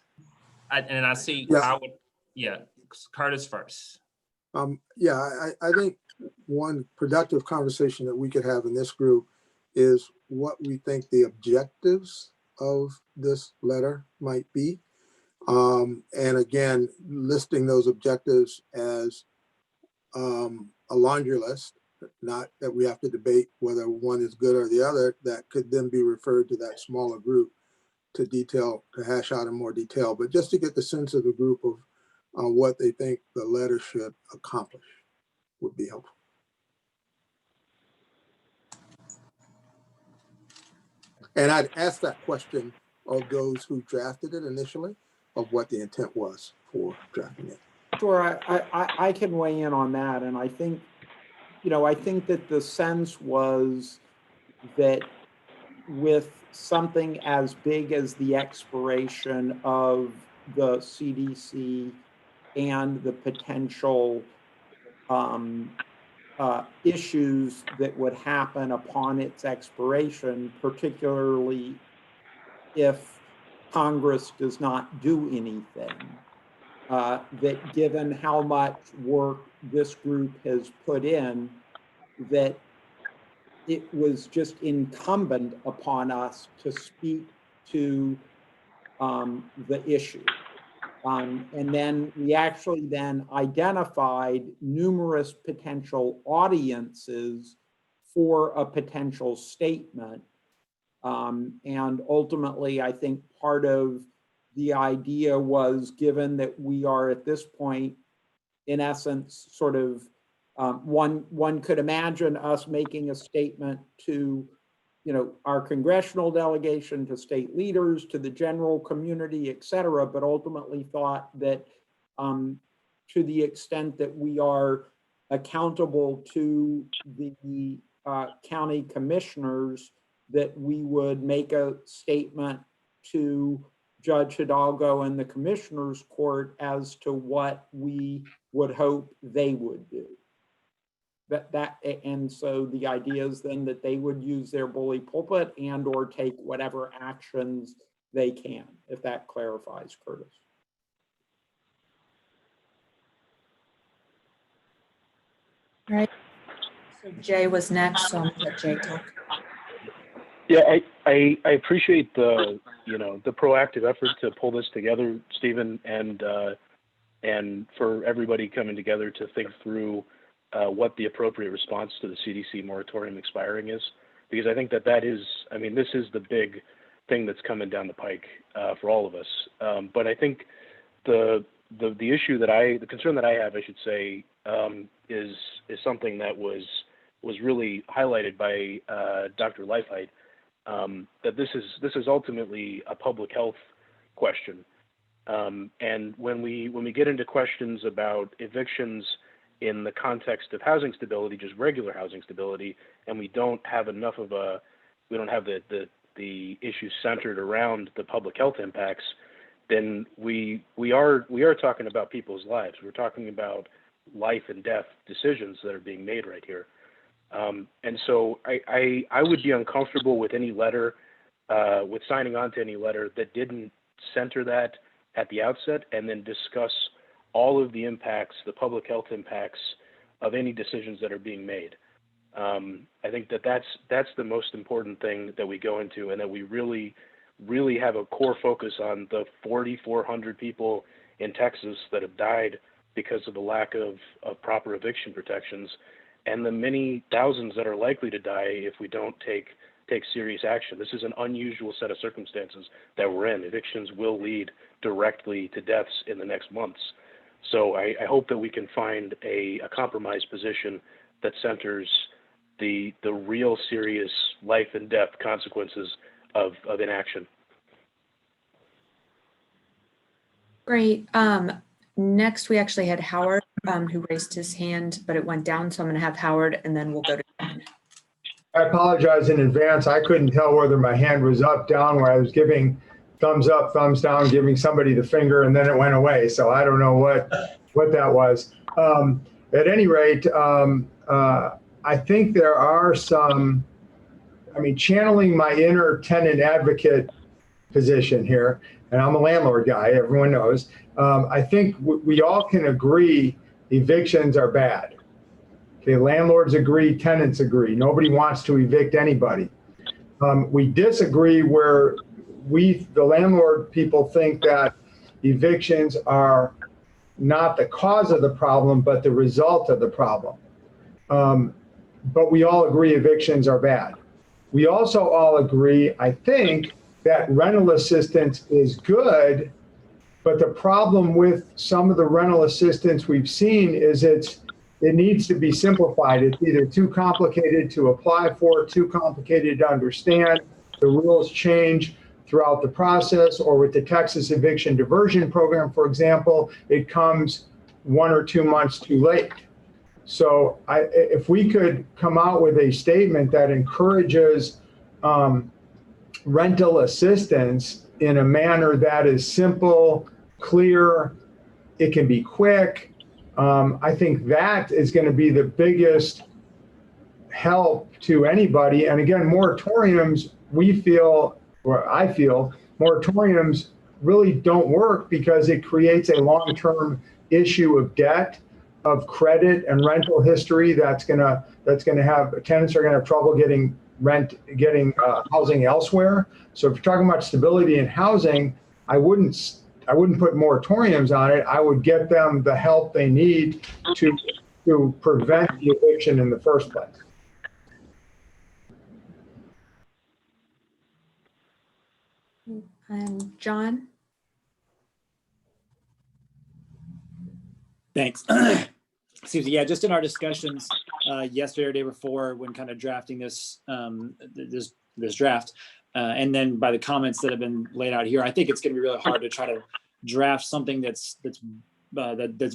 I see Yeah. Howard. Yeah, Curtis first. I think one productive conversation that we could have in this group is what we think the objectives of this letter might be. And again, listing those objectives as a laundry list, not that we have to debate whether one is good or the other, that could then be referred to that smaller group to hash out in more detail, but just to get the sense of the group of what they think the letter should accomplish would be helpful. And I'd ask that question of those who drafted it initially, of what the intent was for drafting it. Sure, I can weigh in on that, and I think that the sense was that with something as big as the expiration of the CDC and the potential issues that would happen upon its expiration, particularly if Congress does not do anything, that given how much work this group has put in, that it was just incumbent upon us to speak to the issue. And then we actually then identified numerous potential audiences for a potential statement. And ultimately, I think part of the idea was, given that we are at this point, in essence, sort of, one could imagine us making a statement to, our congressional delegation, to state leaders, to the general community, et cetera, but ultimately thought that to the extent that we are accountable to the county commissioners, that we would make a statement to Judge Hidalgo and the Commissioners Court as to what we would hope they would do. And so the idea is then that they would use their bully pulpit and or take whatever actions they can, if that clarifies, Curtis. All right. So Jay was next, so I'm gonna let Jay talk. Yeah, I appreciate the proactive effort to pull this together, Stephen, and for everybody coming together to think through what the appropriate response to the CDC moratorium expiring is, because I think that is, this is the big thing that's coming down the pike for all of us. But I think the concern that I have, I should say, is something that was really highlighted by Dr. Leifheit, that this is ultimately a public health question. And when we get into questions about evictions in the context of housing stability, just regular housing stability, and we don't have the issues centered around the public health impacts, then we are talking about people's lives. We're talking about life and death decisions that are being made right here. And so I would be uncomfortable with any letter, with signing on to any letter that didn't center that at the outset and then discuss all of the impacts, the public health impacts of any decisions that are being made. I think that's the most important thing that we go into, and that we really have a core focus on the 4,400 people in Texas that have died because of the lack of proper eviction protections, and the many thousands that are likely to die if we don't take serious action. This is an unusual set of circumstances that we're in. Evictions will lead directly to deaths in the next months. So I hope that we can find a compromise position that centers the real serious life and death consequences of inaction. Great. Next, we actually had Howard who raised his hand, but it went down. So I'm going to have Howard, and then we'll go to John. I apologize in advance. I couldn't tell whether my hand was up, down, where I was giving thumbs up, thumbs down, giving somebody the finger, and then it went away. So I don't know what that was. At any rate, I think there are some, channeling my inner tenant advocate position here, and I'm a landlord guy, everyone knows. I think we all can agree evictions are bad. Okay, landlords agree, tenants agree. Nobody wants to evict anybody. We disagree where the landlord people think that evictions are not the cause of the problem, but the result of the problem. But we all agree evictions are bad. We also all agree, I think, that rental assistance is good, but the problem with some of the rental assistance we've seen is it needs to be simplified. It's either too complicated to apply for, too complicated to understand. The rules change throughout the process, or with the Texas Eviction Diversion Program, for example, it comes 1 or 2 months too late. So if we could come out with a statement that encourages rental assistance in a manner that is simple, clear, it can be quick, I think that is going to be the biggest help to anybody. And again, moratoriums, I feel moratoriums really don't work because it creates a long-term issue of debt, of credit and rental history that's going to have tenants are going to have trouble getting housing elsewhere. So if you're talking about stability in housing, I wouldn't put moratoriums on it. I would get them the help they need to prevent the eviction in the first place. And John? Thanks. Excuse me. Yeah, just in our discussions yesterday or day before, when kind of drafting this this draft, and then by the comments that have been laid out here, I think it's going to be really hard to try to draft something that's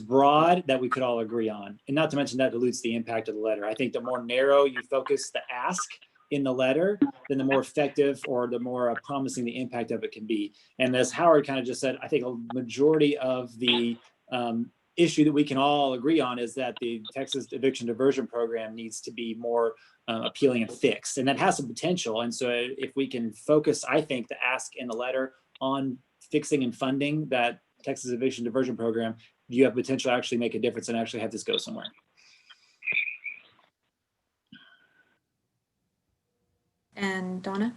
broad that we could all agree on, and not to mention that dilutes the impact of the letter. I think the more narrow you focus the ask in the letter, then the more effective or the more promising the impact of it can be. And as Howard kind of just said, I think a majority of the issue that we can all agree on is that the Texas Eviction Diversion Program needs to be more appealing and fixed, and that has some potential. And so if we can focus, I think, the ask in the letter on fixing and funding that Texas Eviction Diversion Program, you have potential to actually make a difference and actually have this go somewhere. And Donna?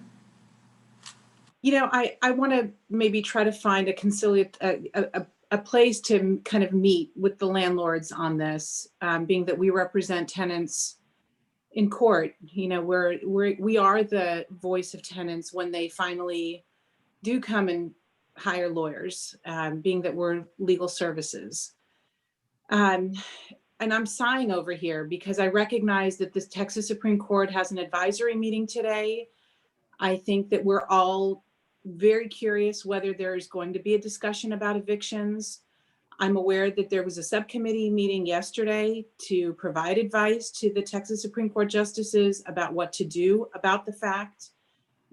I want to maybe try to find a place to kind of meet with the landlords on this, being that we represent tenants in court. We are the voice of tenants when they finally do come and hire lawyers, being that we're legal services. And I'm sighing over here because I recognize that this Texas Supreme Court has an advisory meeting today. I think that we're all very curious whether there is going to be a discussion about evictions. I'm aware that there was a subcommittee meeting yesterday to provide advice to the Texas Supreme Court justices about what to do about the fact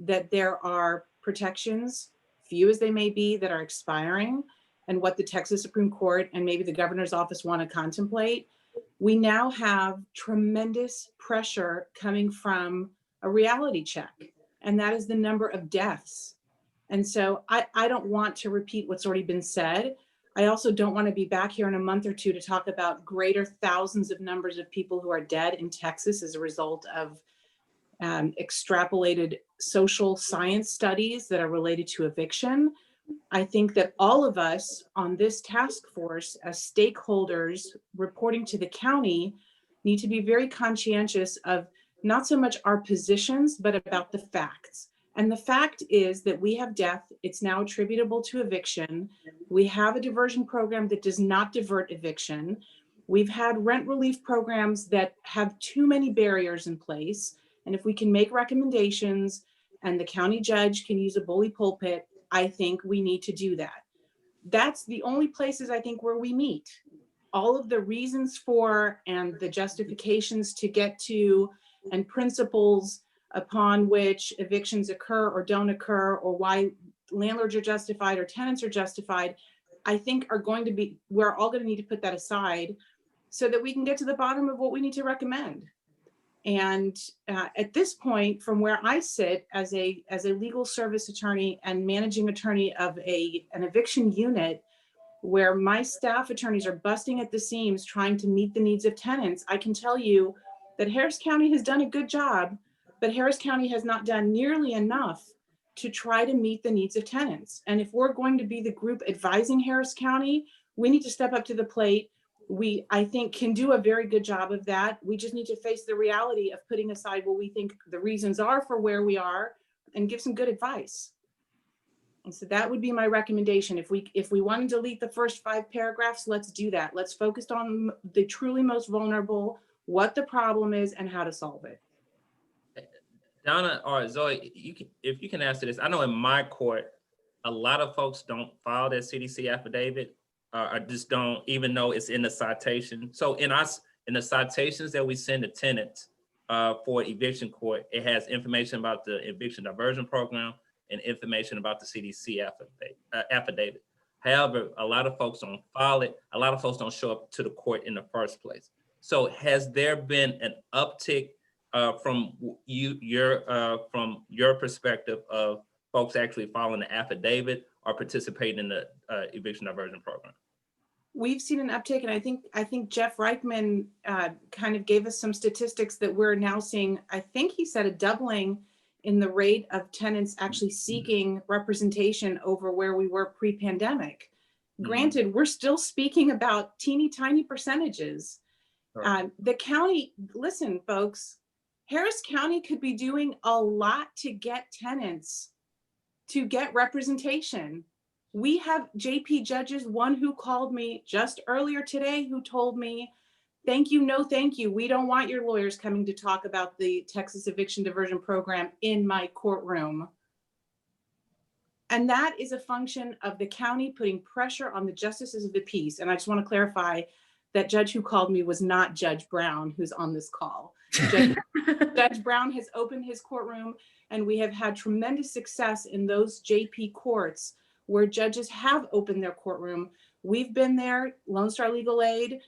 that there are protections, few as they may be, that are expiring, and what the Texas Supreme Court and maybe the governor's office want to contemplate. We now have tremendous pressure coming from a reality check, and that is the number of deaths. And so I don't want to repeat what's already been said. I also don't want to be back here in a month or two to talk about greater thousands of numbers of people who are dead in Texas as a result of extrapolated social science studies that are related to eviction. I think that all of us on this task force as stakeholders reporting to the county need to be very conscientious of not so much our positions, but about the facts. And the fact is that we have death. It's now attributable to eviction. We have a diversion program that does not divert eviction. We've had rent relief programs that have too many barriers in place. And if we can make recommendations and the county judge can use a bully pulpit, I think we need to do that. That's the only places I think where we meet. All of the reasons for and the justifications to get to and principles upon which evictions occur or don't occur, or why landlords are justified or tenants are justified, I think are going to be, we're all going to need to put that aside so that we can get to the bottom of what we need to recommend. And at this point, from where I sit as a legal service attorney and managing attorney of an eviction unit, where my staff attorneys are busting at the seams trying to meet the needs of tenants, I can tell you that Harris County has done a good job, but Harris County has not done nearly enough to try to meet the needs of tenants. And if we're going to be the group advising Harris County, we need to step up to the plate. We, I think, can do a very good job of that. We just need to face the reality of putting aside what we think the reasons are for where we are and give some good advice. And so that would be my recommendation. If we want to delete the first 5 paragraphs, let's do that. Let's focus on the truly most vulnerable, what the problem is and how to solve it. Donna or Zoe, if you can answer this. I know in my court, a lot of folks don't file their CDC affidavit. I just don't even know it's in the citation. So in the citations that we send to tenants for eviction court, it has information about the eviction diversion program and information about the CDC affidavit. However, a lot of folks don't file it. A lot of folks don't show up to the court in the first place. So has there been an uptick from your perspective of folks actually filing the affidavit or participating in the eviction diversion program? We've seen an uptick, and I think Jeff Reichman kind of gave us some statistics that we're now seeing. I think he said a doubling in the rate of tenants actually seeking representation over where we were pre-pandemic. Granted, we're still speaking about teeny tiny percentages. Right. The county, listen, folks, Harris County could be doing a lot to get tenants to get representation. We have JP judges, one who called me just earlier today, who told me, thank you, no thank you. We don't want your lawyers coming to talk about the Texas Eviction Diversion Program in my courtroom. And that is a function of the county putting pressure on the justices of the peace. And I just want to clarify that judge who called me was not Judge Brown, who's on this call. Judge Brown has opened his courtroom, and we have had tremendous success in those JP courts where judges have opened their courtroom. We've been there, Lone Star Legal Aid,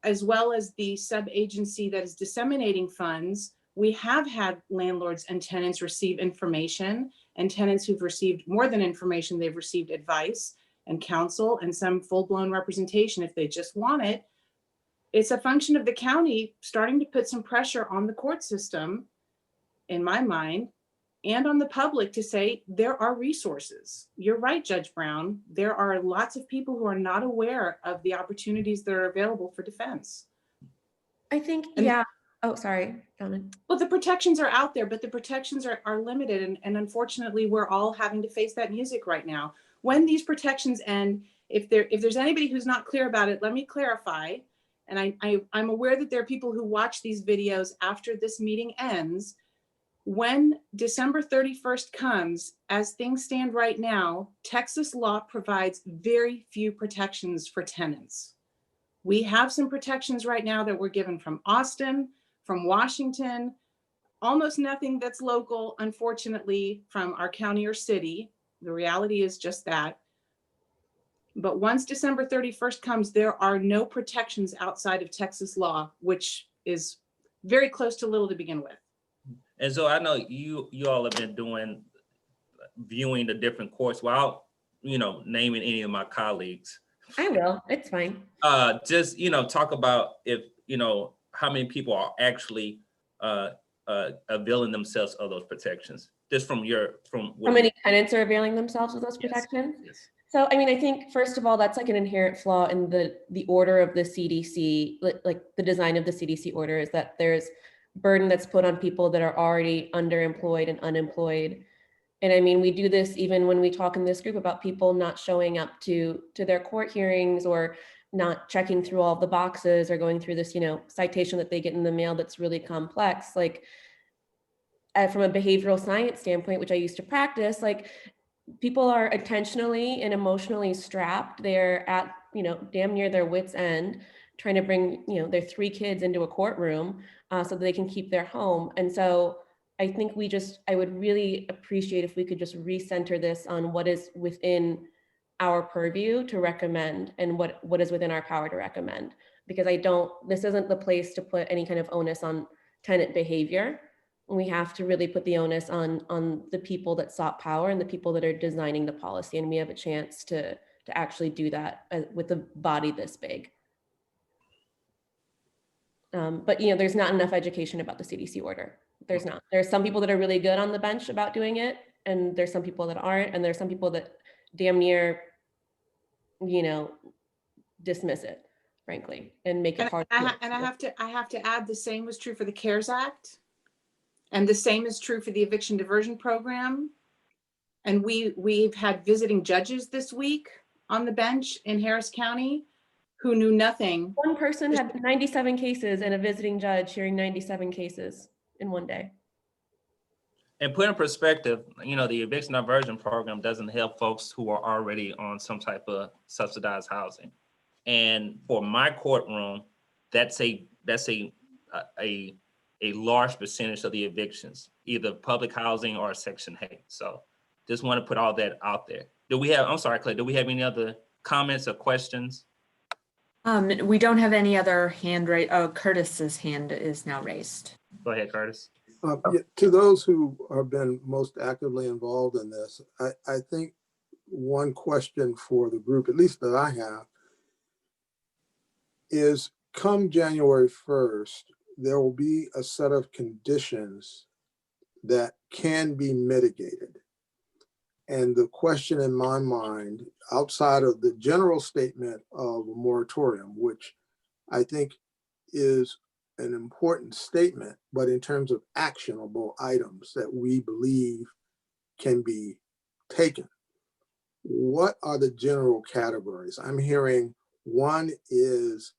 as well as the sub-agency that is disseminating funds. We have had landlords and tenants receive information, and tenants who've received more than information, they've received advice and counsel and some full-blown representation if they just want it. It's a function of the county starting to put some pressure on the court system, in my mind, and on the public to say there are resources. You're right, Judge Brown. There are lots of people who are not aware of the opportunities that are available for defense. I think, yeah. Oh, sorry, Donna. Well, the protections are out there, but the protections are limited. And unfortunately, we're all having to face that music right now. When these protections end, if there's anybody who's not clear about it, let me clarify. And I'm aware that there are people who watch these videos after this meeting ends. when December 31st comes, as things stand right now, Texas law provides very few protections for tenants. We have some protections right now that were given from Austin, from Washington, almost nothing that's local, unfortunately, from our county or city. The reality is just that. But once December 31st comes, there are no protections outside of Texas law, which is very close to little to begin with. And so I know you all have been viewing the different courts without, naming any of my colleagues. I will, it's fine. Just, talk about if, how many people are actually availing themselves of those protections, just from How many tenants are availing themselves of those protections? Yes. So, I mean, I think first of all, that's like an inherent flaw in the order of the CDC, like the design of the CDC order is that there's burden that's put on people that are already underemployed and unemployed. And I mean, we do this even when we talk in this group about people not showing up to their court hearings or not checking through all the boxes or going through this, citation that they get in the mail that's really complex. Like from a behavioral science standpoint, which I used to practice, like people are attentionally and emotionally strapped. They're at, damn near their wit's end, trying to bring, their 3 kids into a courtroom so that they can keep their home. And so I think I would really appreciate if we could just recenter this on what is within our purview to recommend and what is within our power to recommend. Because this isn't the place to put any kind of onus on tenant behavior. We have to really put the onus on the people that sought power and the people that are designing the policy. And we have a chance to actually do that with a body this big. But there's not enough education about the CDC order. There's not. There's some people that are really good on the bench about doing it, and there's some people that aren't, and there's some people that damn near, dismiss it, frankly, and make it hard. And I have to add, the same was true for the CARES Act, and the same is true for the eviction diversion program. And we've had visiting judges this week on the bench in Harris County who knew nothing. One person had 97 cases and a visiting judge hearing 97 cases in one day. And put in perspective, the eviction diversion program doesn't help folks who are already on some type of subsidized housing. And for my courtroom, that's a large percentage of the evictions, either public housing or Section 8. So just want to put all that out there. I'm sorry, Clay, do we have any other comments or questions? We don't have any other hand raised. Oh, Curtis's hand is now raised. Go ahead, Curtis. Yeah, to those who have been most actively involved in this, I think one question for the group, at least that I have, is come January 1st, there will be a set of conditions that can be mitigated. And the question in my mind, outside of the general statement of a moratorium, which I think is an important statement, but in terms of actionable items that we believe can be taken, what are the general categories? I'm hearing one is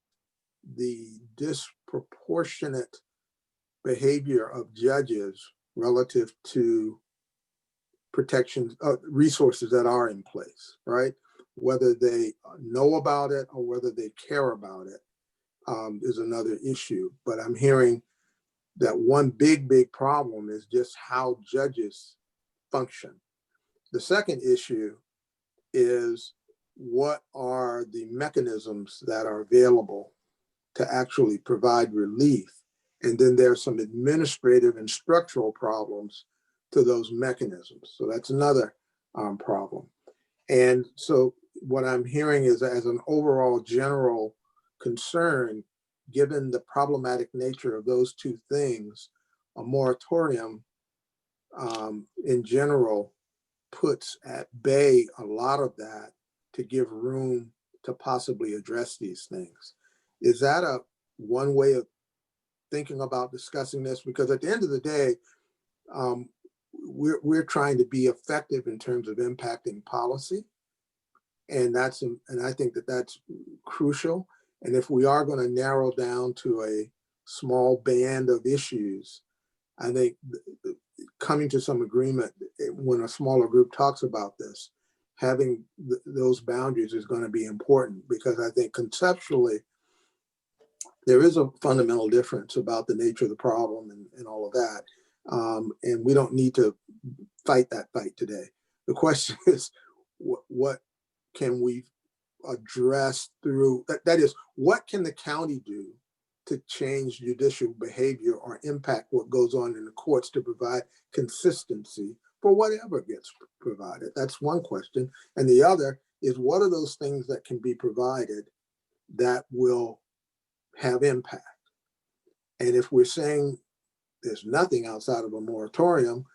the disproportionate behavior of judges relative to protections, resources that are in place, right? Whether they know about it or whether they care about it is another issue. But I'm hearing that one big problem is just how judges function. The second issue is what are the mechanisms that are available to actually provide relief? And then there's some administrative and structural problems to those mechanisms. So that's another problem. And so what I'm hearing is, as an overall general concern, given the problematic nature of those two things, a moratorium in general puts at bay a lot of that to give room to possibly address these things. Is that one way of thinking about discussing this? Because at the end of the day, we're trying to be effective in terms of impacting policy, and I think that's crucial. And if we are going to narrow down to a small band of issues, I think coming to some agreement when a smaller group talks about this, having those boundaries is going to be important, because I think conceptually there is a fundamental difference about the nature of the problem and all of that. And we don't need to fight that fight today. The question is, what can we address through, that is, what can the county do to change judicial behavior or impact what goes on in the courts to provide consistency for whatever gets provided? That's one question. And the other is, what are those things that can be provided that will have impact? And if we're saying there's nothing outside of a moratorium,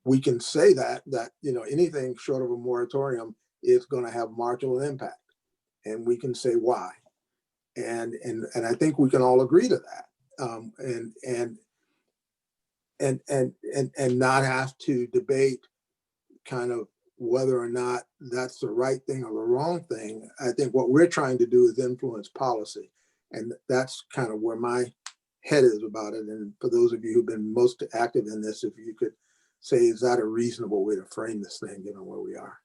we can say that anything short of a moratorium is going to have marginal impact, and we can say why. And I think we can all agree to that, and not have to debate kind of whether or not that's the right thing or the wrong thing. I think what we're trying to do is influence policy, and that's kind of where my head is about it. And for those of you who've been most active in this, if you could say, is that a reasonable way to frame this thing, given where we are?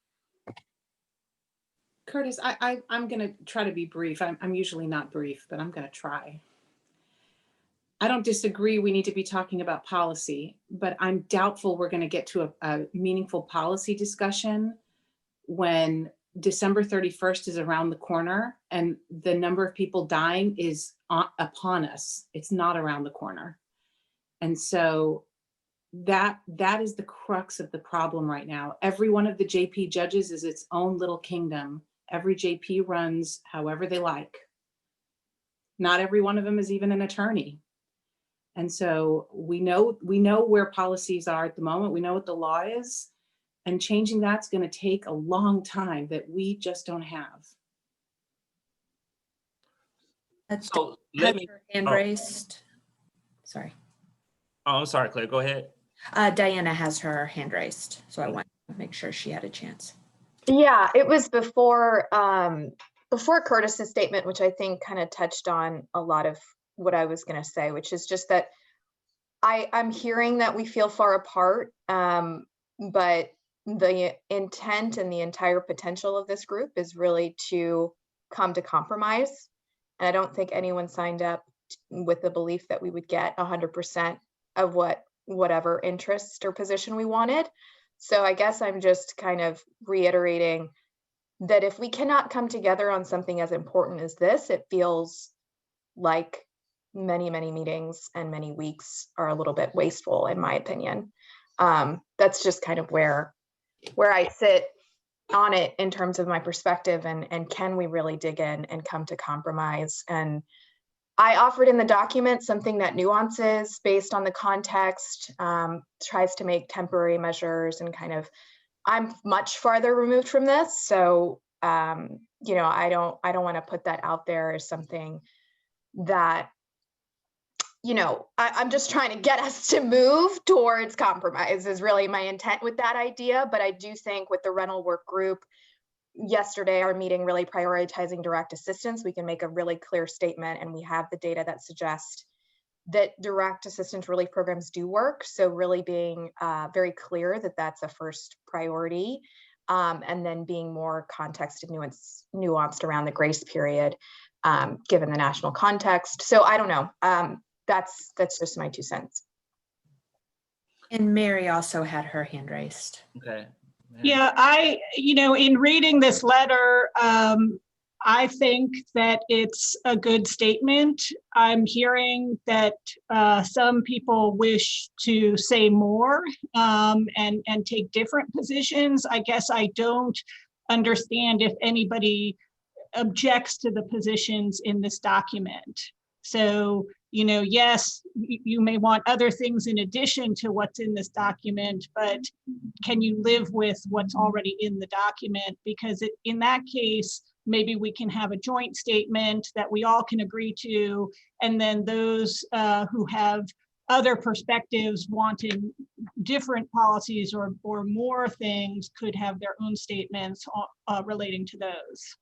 Curtis, I'm going to try to be brief. I'm usually not brief, but I'm going to try. I don't disagree we need to be talking about policy, but I'm doubtful we're going to get to a meaningful policy discussion when December 31st is around the corner and the number of people dying is upon us. It's not around the corner. And so that is the crux of the problem right now. Every one of the JP judges is its own little kingdom. Every JP runs however they like. Not every one of them is even an attorney. And so we know where policies are at the moment. We know what the law is, and changing that's going to take a long time that we just don't have. So let me. Hand raised. Sorry. Oh, I'm sorry, Claire. Go ahead. Diana has her hand raised, so I want to make sure she had a chance. Yeah, it was before Curtis's statement, which I think kind of touched on a lot of what I was going to say, which is just that I'm hearing that we feel far apart, but the intent and the entire potential of this group is really to come to compromise. And I don't think anyone signed up with the belief that we would get 100% of whatever interest or position we wanted. So I guess I'm just kind of reiterating that if we cannot come together on something as important as this, it feels like many, many meetings and many weeks are a little bit wasteful, in my opinion. That's just kind of where I sit on it in terms of my perspective, and can we really dig in and come to compromise? And I offered in the document something that nuances based on the context, tries to make temporary measures, and kind of, I'm much farther removed from this. So, I don't want to put that out there as something that, I'm just trying to get us to move towards compromise is really my intent with that idea. But I do think with the rental work group, yesterday, our meeting really prioritizing direct assistance, we can make a really clear statement, and we have the data that suggests that direct assistance relief programs do work. So really being very clear that that's a first priority, and then being more context and nuanced around the grace period, given the national context. So I don't know. That's just my 2 cents. And Mary also had her hand raised. Okay. Yeah, in reading this letter, I think that it's a good statement. I'm hearing that some people wish to say more and take different positions. I guess I don't understand if anybody objects to the positions in this document. So, yes, you may want other things in addition to what's in this document, but can you live with what's already in the document? Because in that case, maybe we can have a joint statement that we all can agree to, and then those who have other perspectives wanting different policies or more things could have their own statements relating to those.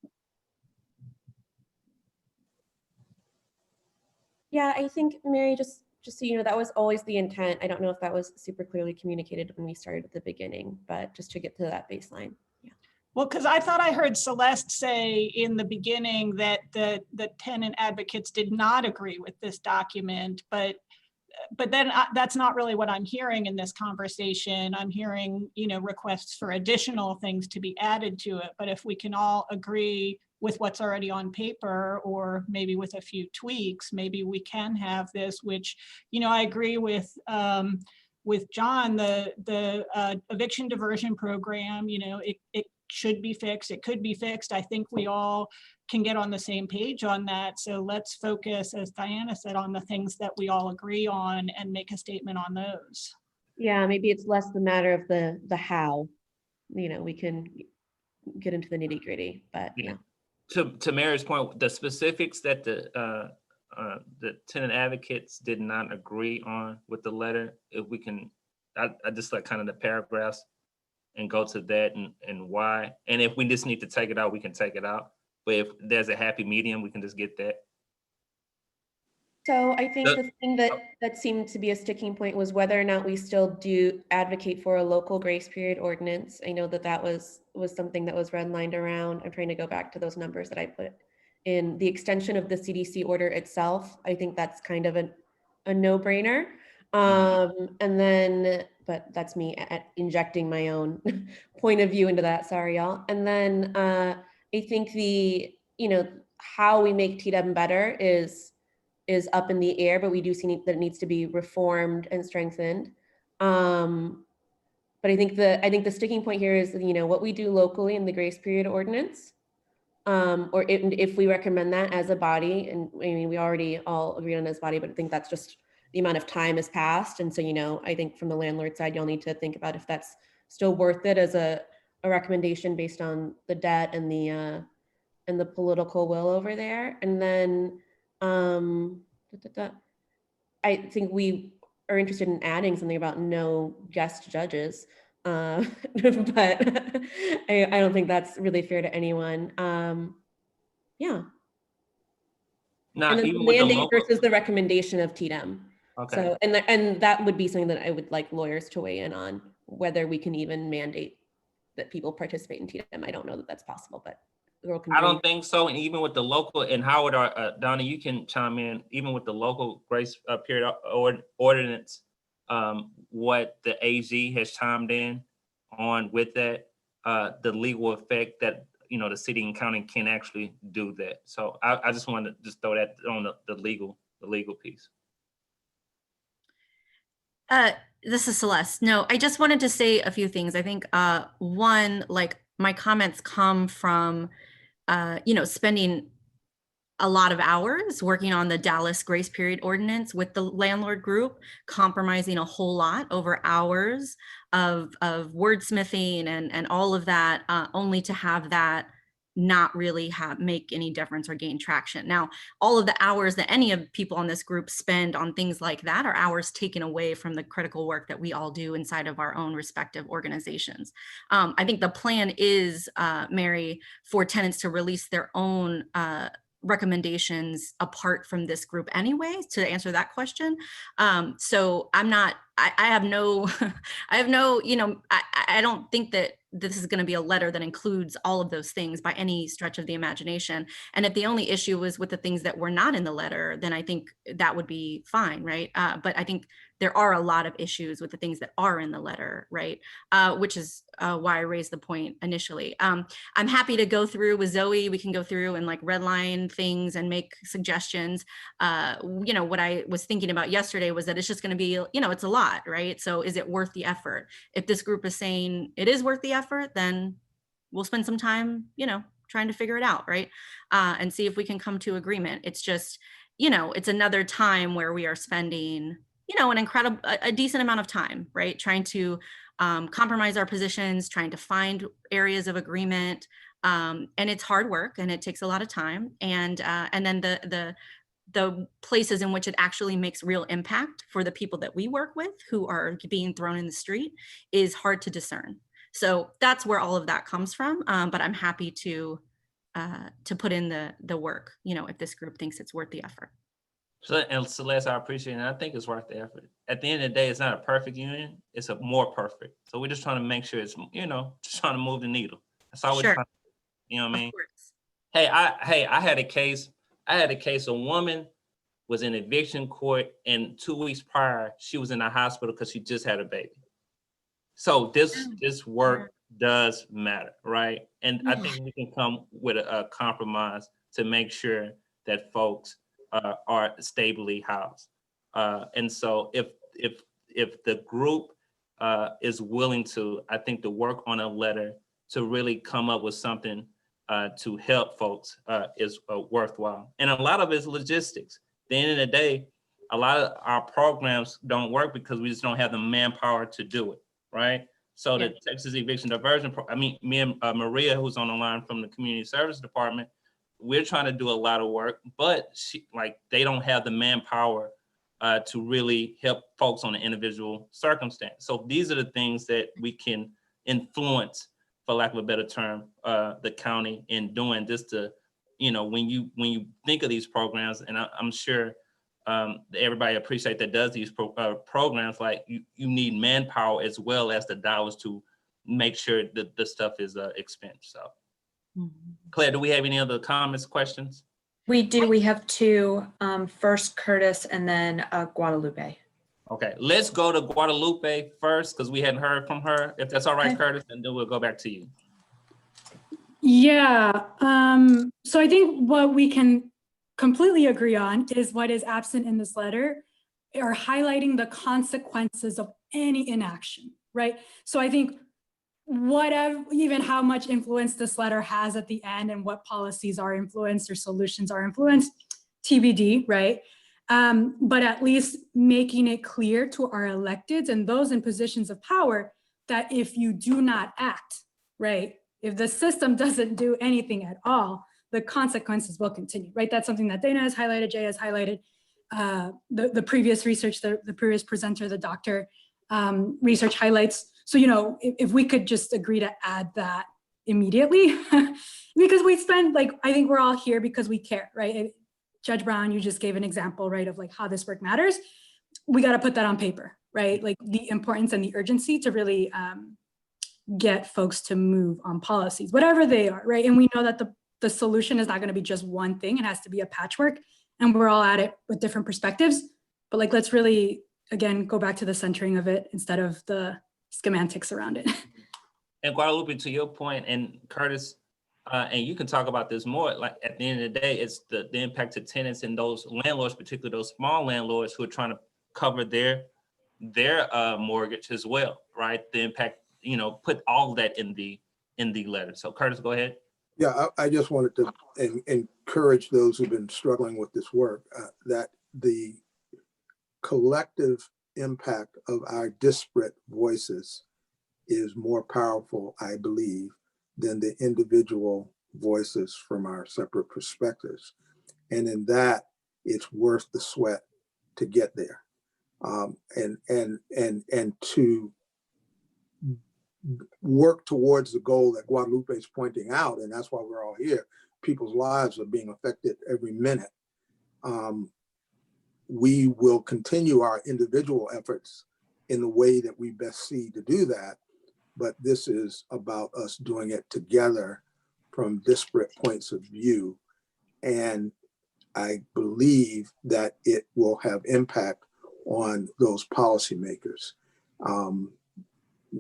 Yeah, I think, Mary, just just so you know, that was always the intent. I don't know if that was super clearly communicated when we started at the beginning, but just to get to that baseline. Yeah. Well, because I thought I heard Celeste say in the beginning that the tenant advocates did not agree with this document, but then that's not really what I'm hearing in this conversation. I'm hearing, you know, requests for additional things to be added to it. But if we can all agree with what's already on paper, or maybe with a few tweaks, maybe we can have this, which, you know, I agree with John, the eviction diversion program, you know, it should be fixed. It could be fixed. I think we all can get on the same page on that. So let's focus, as Diana said, on the things that we all agree on and make a statement on those. Yeah, maybe it's less the matter of the how. You know, we can get into the nitty gritty, but yeah. To Mary's point, the specifics that the tenant advocates did not agree on with the letter, if we can, I just like kind of the paragraphs and go to that and why. And if we just need to take it out, we can take it out. But if there's a happy medium, we can just get that. So I think the thing that seemed to be a sticking point was whether or not we still do advocate for a local grace period ordinance. I know that was something that was redlined around. I'm trying to go back to those numbers that I put in the extension of the CDC order itself. I think that's kind of a no-brainer. And then, but that's me injecting my own point of view into that. Sorry, y'all. And then I think you know, how we make TDEM better is up in the air, but we do see that it needs to be reformed and strengthened. But I think the sticking point here is, you know, what we do locally in the grace period ordinance, or if we recommend that as a body, and I mean, we already all agree on this body, but I think that's just the amount of time has passed. And so, you know, I think from the landlord side, you'll need to think about if that's still worth it as a recommendation based on the debt and the political will over there. And then I think we are interested in adding something about no guest judges, but I don't think that's really fair to anyone. Yeah. Not and then even the with the mandate local. versus the recommendation of TDEM. Okay. So, and that would be something that I would like lawyers to weigh in on, whether we can even mandate that people participate in TDEM. I don't know that that's possible, but I don't think so. And even with the local, and Howard or Donna, you can chime in, even with the local grace period ordinance, what the AG has chimed in on with that, the legal effect that, you know, the city and county can actually do that. So I just wanted to just throw that on the legal piece. This is Celeste. No, I just wanted to say a few things. I think one, like my comments come from you know, spending a lot of hours working on the Dallas grace period ordinance with the landlord group, compromising a whole lot over hours of wordsmithing and all of that, only to have that not really make any difference or gain traction. Now, all of the hours that any of people on this group spend on things like that are hours taken away from the critical work that we all do inside of our own respective organizations. I think the plan is, Mary, for tenants to release their own recommendations apart from this group anyway, to answer that question. So I have no, you know, I don't think that this is going to be a letter that includes all of those things by any stretch of the imagination. And if the only issue was with the things that were not in the letter, then I think that would be fine, right? But I think there are a lot of issues with the things that are in the letter, right? Which is why I raised the point initially. I'm happy to go through with Zoe. We can go through and like redline things and make suggestions. You know, what I was thinking about yesterday was that it's just going to be, you know, it's a lot, right? So is it worth the effort? If this group is saying it is worth the effort, then we'll spend some time, you know, trying to figure it out, right? And see if we can come to agreement. It's just, you know, it's another time where we are spending, you know, a decent amount of time, right? Trying to compromise our positions, trying to find areas of agreement. And it's hard work and it takes a lot of time. And then the places in which it actually makes real impact for the people that we work with who are being thrown in the street is hard to discern. So that's where all of that comes from. But I'm happy to put in the work, you know, if this group thinks it's worth the effort. So, and Celeste, I appreciate it. And I think it's worth the effort. At the end of the day, it's not a perfect union. It's a more perfect. So we're just trying to make sure it's, just trying to move the needle. That's all we're Sure. trying to do. You know what I mean? Of course. Hey, I had a case. A woman was in eviction court, and 2 weeks prior, she was in the hospital because she just had a baby. So this work does matter, right? And I think we can come with a compromise to make sure that folks are stably housed. And so if the group is willing to, I think, to work on a letter to really come up with something to help folks is worthwhile. And a lot of it is logistics. At the end of the day, a lot of our programs don't work because we just don't have the manpower to do it, right? So the Texas Eviction Diversion, me and Maria, who's on the line from the Community Service Department, we're trying to do a lot of work, but they don't have the manpower to really help folks on an individual circumstance. So these are the things that we can influence, for lack of a better term, the county in doing, just to, when you think of these programs, and I'm sure everybody appreciate that does these programs, like you need manpower as well as the dollars to make sure that the stuff is expensed. So, Claire, do we have any other comments, questions? We do. We have two. First Curtis and then Guadalupe. Okay, let's go to Guadalupe first because we hadn't heard from her. If that's all right, Okay. Curtis, and then we'll go back to you. Yeah, so I think what we can completely agree on is what is absent in this letter are highlighting the consequences of any inaction, right? So I think whatever, even how much influence this letter has at the end and what policies are influenced or solutions are influenced, TBD, right? But at least making it clear to our electeds and those in positions of power that if you do not act, right? If the system doesn't do anything at all, the consequences will continue, right? That's something that Dana has highlighted, Jay has highlighted, the previous research, the previous presenter, the doctor research highlights. So, if we could just agree to add that immediately, because we spend, I think we're all here because we care, right? Judge Brown, you just gave an example, right, of how this work matters. We got to put that on paper, right? The importance and the urgency to really get folks to move on policies, whatever they are, right? And we know that the solution is not going to be just one thing. It has to be a patchwork, and we're all at it with different perspectives. But let's really, again, go back to the centering of it instead of the schematics around it. And Guadalupe, to your point, and Curtis, and you can talk about this more, at the end of the day, it's the impact to tenants and those landlords, particularly those small landlords who are trying to cover their mortgage as well, right? The impact, put all of that in the letter. So Curtis, go ahead. Yeah, I just wanted to encourage those who've been struggling with this work that the collective impact of our disparate voices is more powerful, I believe, than the individual voices from our separate perspectives. And in that, it's worth the sweat to get there. And to work towards the goal that Guadalupe is pointing out, and that's why we're all here. People's lives are being affected every minute. We will continue our individual efforts in the way that we best see to do that, but this is about us doing it together from disparate points of view. And I believe that it will have impact on those policymakers.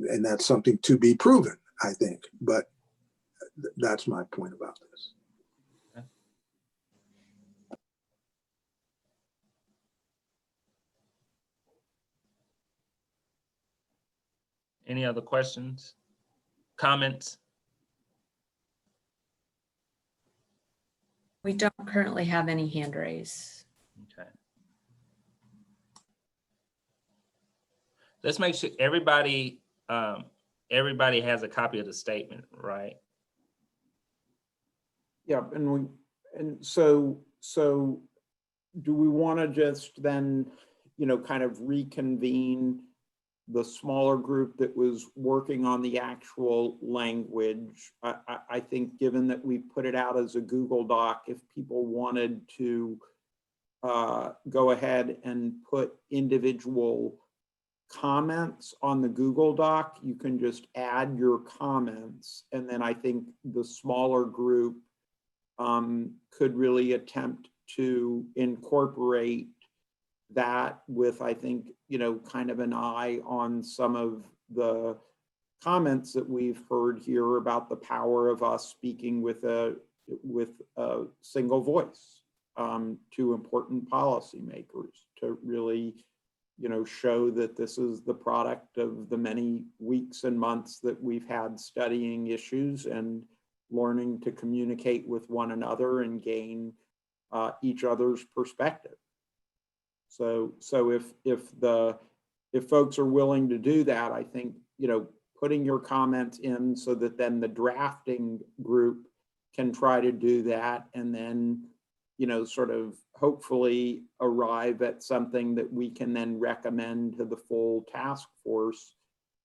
And that's something to be proven, I think, but that's my point about this. Any other questions, comments? We don't currently have any hand raised. Okay. Let's make sure everybody has a copy of the statement, right? Yeah, and so do we want to just then, kind of reconvene the smaller group that was working on the actual language? I think given that we put it out as a Google Doc, if people wanted to go ahead and put individual comments on the Google Doc. You can just add your comments. And then I think the smaller group could really attempt to incorporate that with, I think, kind of an eye on some of the comments that we've heard here about the power of us speaking with a single voice to important policymakers, to really show that this is the product of the many weeks and months that we've had studying issues and learning to communicate with one another and gain each other's perspective. So if folks are willing to do that, I think, putting your comments in so that then the drafting group can try to do that, and then, sort of hopefully arrive at something that we can then recommend to the full task force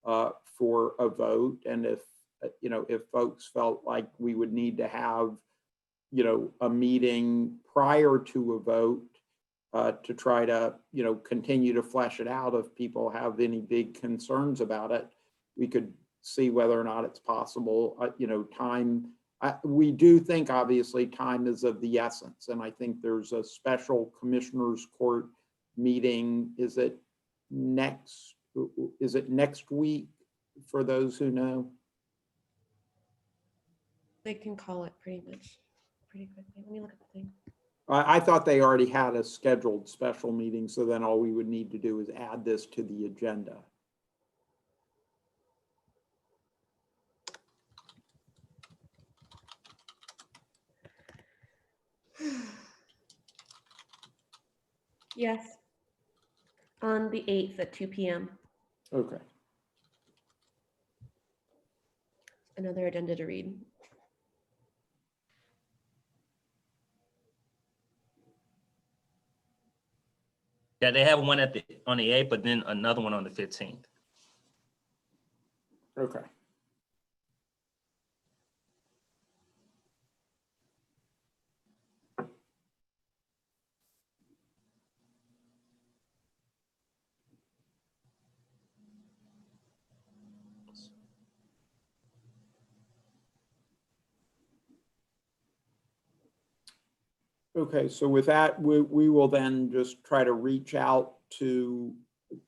for a vote. And if folks felt like we would need to have, a meeting prior to a vote to try to, continue to flesh it out, if people have any big concerns about it, we could see whether or not it's possible. Time, we do think obviously time is of the essence. And I think there's a special commissioners court meeting. Is it next week for those who know? They can call it pretty quickly. Let me look at the thing. I thought they already had a scheduled special meeting, so then all we would need to do is add this to the agenda. Yes. On the 8th at 2 p.m. Okay. Another agenda to read. Yeah, they have one on the 8th, but then another one on the 15th. Okay. Okay, so with that, we will then just try to reach out to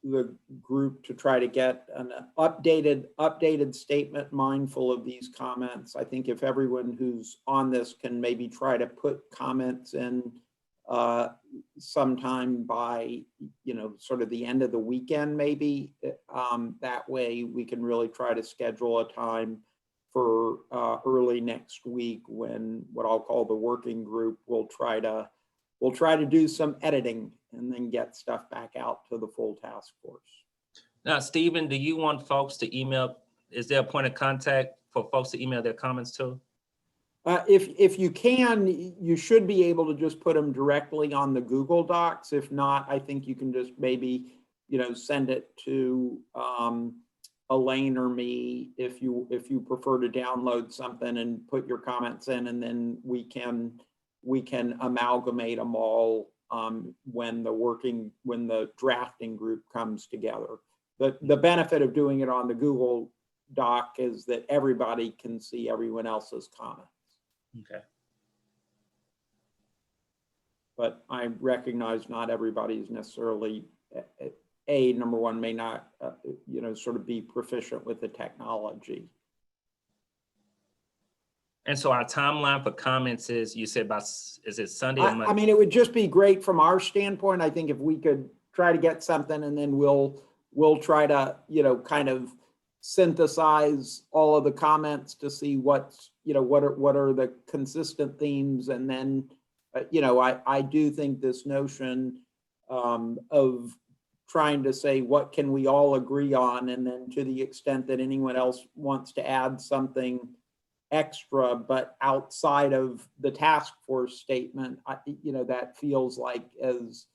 the group to try to get an updated statement mindful of these comments. I think if everyone who's on this can maybe try to put comments in sometime by, sort of the end of the weekend, maybe. That way we can really try to schedule a time for early next week when what I'll call the working group will try to do some editing and then get stuff back out to the full task force. Now, Stephen, do you want folks to email? Is there a point of contact for folks to email their comments to? If you can, you should be able to just put them directly on the Google Docs. If not, I think you can just maybe, send it to Elaine or me if you prefer to download something and put your comments in, and then we can amalgamate them all when the drafting group comes together. The benefit of doing it on the Google Doc is that everybody can see everyone else's comments. Okay. But I recognize not everybody is necessarily, number one, may not, sort of be proficient with the technology. And so our timeline for comments is, you said about, is it Sunday or Monday? I mean, it would just be great from our standpoint. I think if we could try to get something, and then we'll try to, kind of synthesize all of the comments to see what's, what are the consistent themes. And then, I do think this notion of trying to say, what can we all agree on? And then to the extent that anyone else wants to add something extra, but outside of the task force statement, that feels like as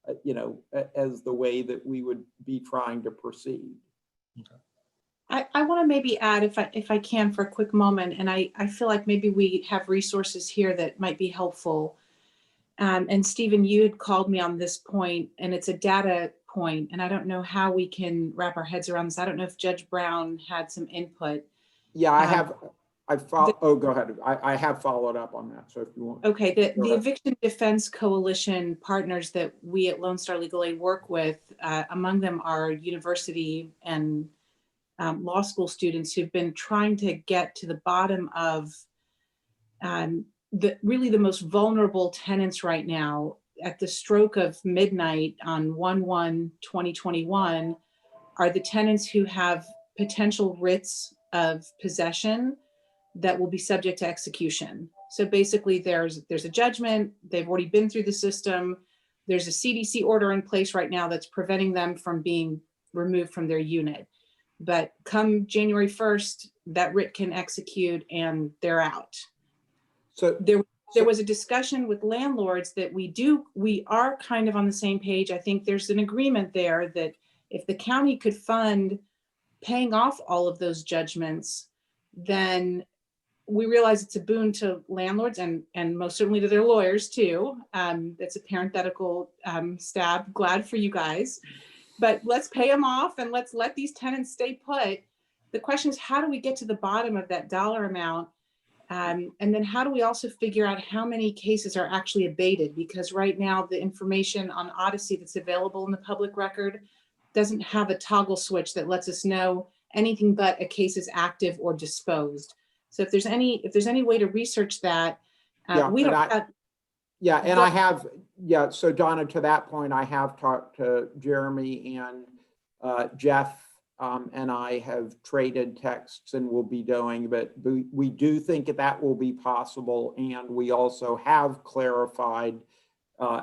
the way that we would be trying to proceed. Okay. I want to maybe add, if I can, for a quick moment, and I feel like maybe we have resources here that might be helpful. And Stephen, you had called me on this point, and it's a data point, and I don't know how we can wrap our heads around this. I don't know if Judge Brown had some input. Yeah, oh, go ahead. I have followed up on that. So if you want. Okay, Go the ahead. Eviction Defense Coalition partners that we at Lone Star Legal Aid work with, among them are university and law school students who've been trying to get to the bottom of really the most vulnerable tenants right now. At the stroke of midnight on 1/1/2021 are the tenants who have potential writs of possession that will be subject to execution. So basically there's a judgment, they've already been through the system, there's a CDC order in place right now that's preventing them from being removed from their unit. But come January 1st, that writ can execute and they're out. So there was a discussion with landlords that we are kind of on the same page. I think there's an agreement there that if the county could fund paying off all of those judgments, then we realize it's a boon to landlords and most certainly to their lawyers too. That's a parenthetical stab, glad for you guys. But let's pay them off and let's let these tenants stay put. The question is, how do we get to the bottom of that dollar amount? And then how do we also figure out how many cases are actually abated? Because right now the information on Odyssey that's available in the public record doesn't have a toggle switch that lets us know anything but a case is active or disposed. So if there's any way to research that, we don't have. Yeah, and I have, so Donna, to that point, I have talked to Jeremy and Jeff, and I have traded texts and will be doing, but we do think that will be possible. And we also have clarified,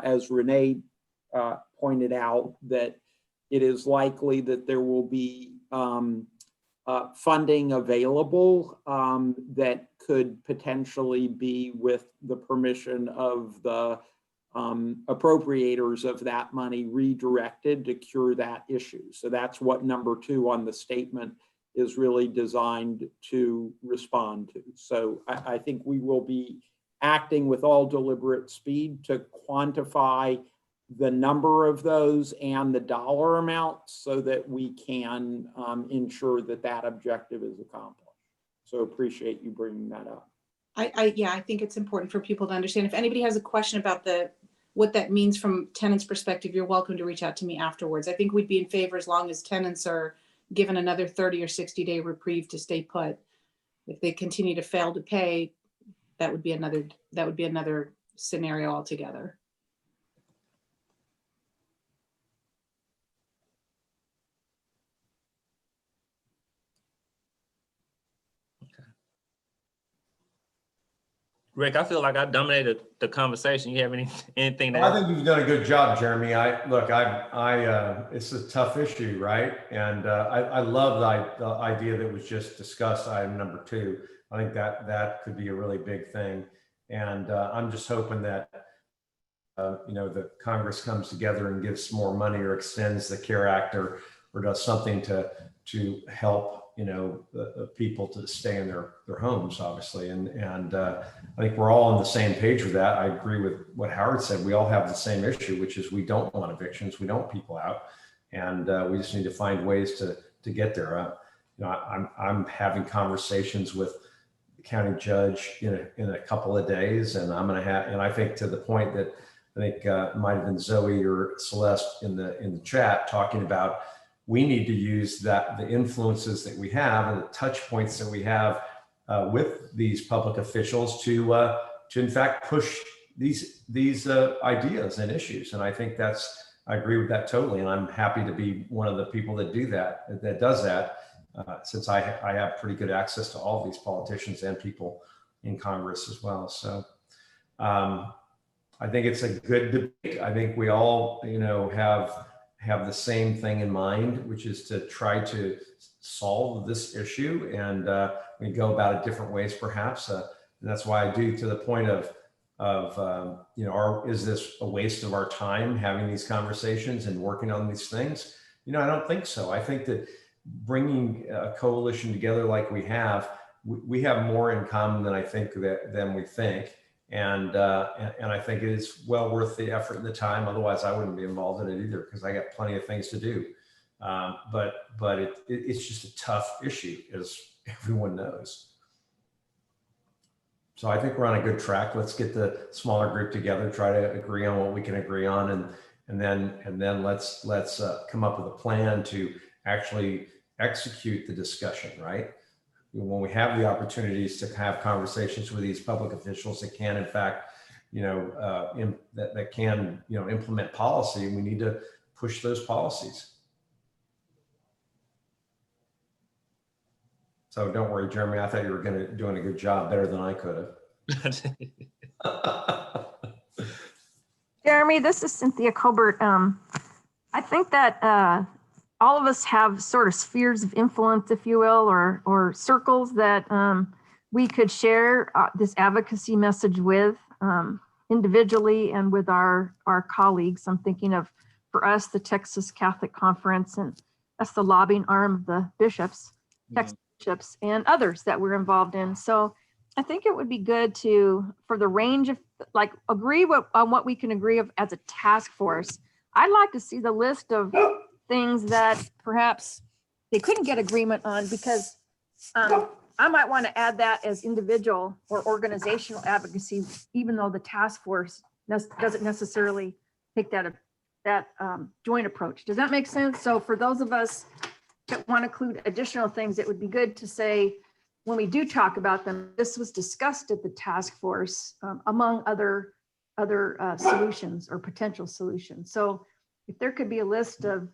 as Renee pointed out, that it is likely that there will be funding available that could potentially be with the permission of the appropriators of that money redirected to cure that issue. So that's what number 2 on the statement is really designed to respond to. So I think we will be acting with all deliberate speed to quantify the number of those and the dollar amount so that we can ensure that that objective is accomplished. So appreciate you bringing that up. I think it's important for people to understand. If anybody has a question about what that means from tenants' perspective, you're welcome to reach out to me afterwards. I think we'd be in favor as long as tenants are given another 30 or 60-day reprieve to stay put. If they continue to fail to pay, that would be another scenario altogether. Rick, I feel like I dominated the conversation. You have anything to add? I think you've done a good job, Jeremy. It's a tough issue, right? And I love the idea that was just discussed, item number 2. I think that could be a really big thing. And I'm just hoping that, the Congress comes together and gives more money or extends the CARE Act or does something to help the people to stay in their homes, obviously. And I think we're all on the same page with that. I agree with what Howard said. We all have the same issue, which is we don't want evictions. We don't want people out. And we just need to find ways to get there. I'm having conversations with the county judge in a couple of days, and and I think to the point that I think it might have been Zoe or Celeste in the chat talking about, we need to use the influences that we have and the touch points that we have with these public officials to in fact push these ideas and issues. And I think I agree with that totally. And I'm happy to be one of the people that does that, since I have pretty good access to all of these politicians and people in Congress as well. So I think it's a good debate. I think we all, have the same thing in mind, which is to try to solve this issue. And we go about it different ways, perhaps. And that's why I do, to the point of is this a waste of our time having these conversations and working on these things? I don't think so. I think that bringing a coalition together like we have more in common than we think. And I think it is well worth the effort and the time. Otherwise, I wouldn't be involved in it either because I got plenty of things to do. But it's just a tough issue, as everyone knows. So I think we're on a good track. Let's get the smaller group together, try to agree on what we can agree on, and then let's come up with a plan to actually execute the discussion, right? When we have the opportunities to have conversations with these public officials that can, in fact, that can, implement policy, we need to push those policies. So don't worry, Jeremy, I thought you were doing a good job, better than I could have. Jeremy, this is Cynthia Colbert. I think that all of us have sort of spheres of influence, if you will, or circles that we could share this advocacy message with individually and with our colleagues. I'm thinking of, for us, the Texas Catholic Conference, and that's the lobbying arm of the bishops, Texas bishops, and others that we're involved in. So I think it would be good for the range of, agree on what we can agree of as a task force. I'd like to see the list of things that perhaps they couldn't get agreement on, because I might want to add that as individual or organizational advocacy, even though the task force doesn't necessarily take that joint approach. Does that make sense? So for those of us that want to include additional things, it would be good to say, when we do talk about them, this was discussed at the task force among other solutions or potential solutions. So if there could be a list of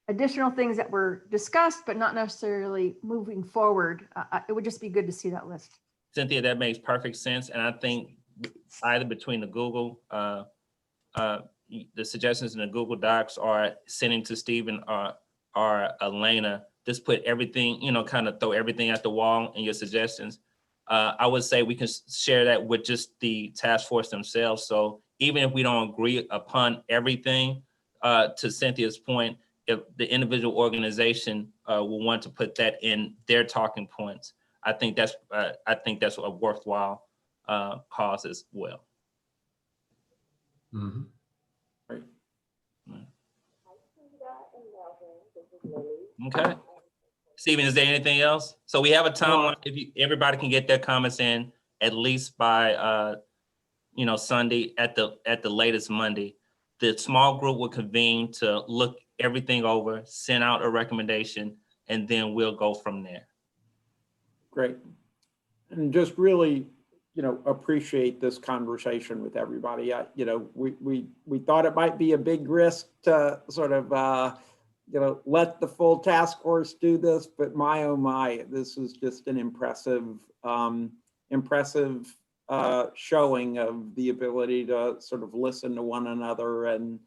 additional things that were discussed, but not necessarily moving forward, it would just be good to see that list. Cynthia, that makes perfect sense. And I think either between the Google, the suggestions in the Google Docs, or sending to Stephen or Elena, just put everything, kind of throw everything at the wall in your suggestions. I would say we can share that with just the task force themselves. So even if we don't agree upon everything, to Cynthia's point, if the individual organization will want to put that in their talking points, I think that's a worthwhile cause as well. Mm-hmm. Right. Okay. Stephen, is there anything else? So we have a timeline. If everybody can get their comments in at least by Sunday, at the latest Monday, the small group will convene to look everything over, send out a recommendation, and then we'll go from there. Great. And just really, appreciate this conversation with everybody. We thought it might be a big risk to sort of, let the full task force do this, but my, oh my, this is just an impressive showing of the ability to sort of listen to one another and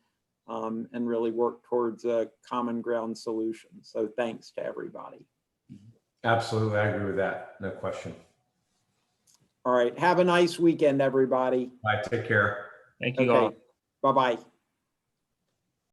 really work towards a common ground solution. So thanks to everybody. Absolutely, I agree with that. No question. All right, have a nice weekend, everybody. Bye. Take care. Thank you all. Bye-bye.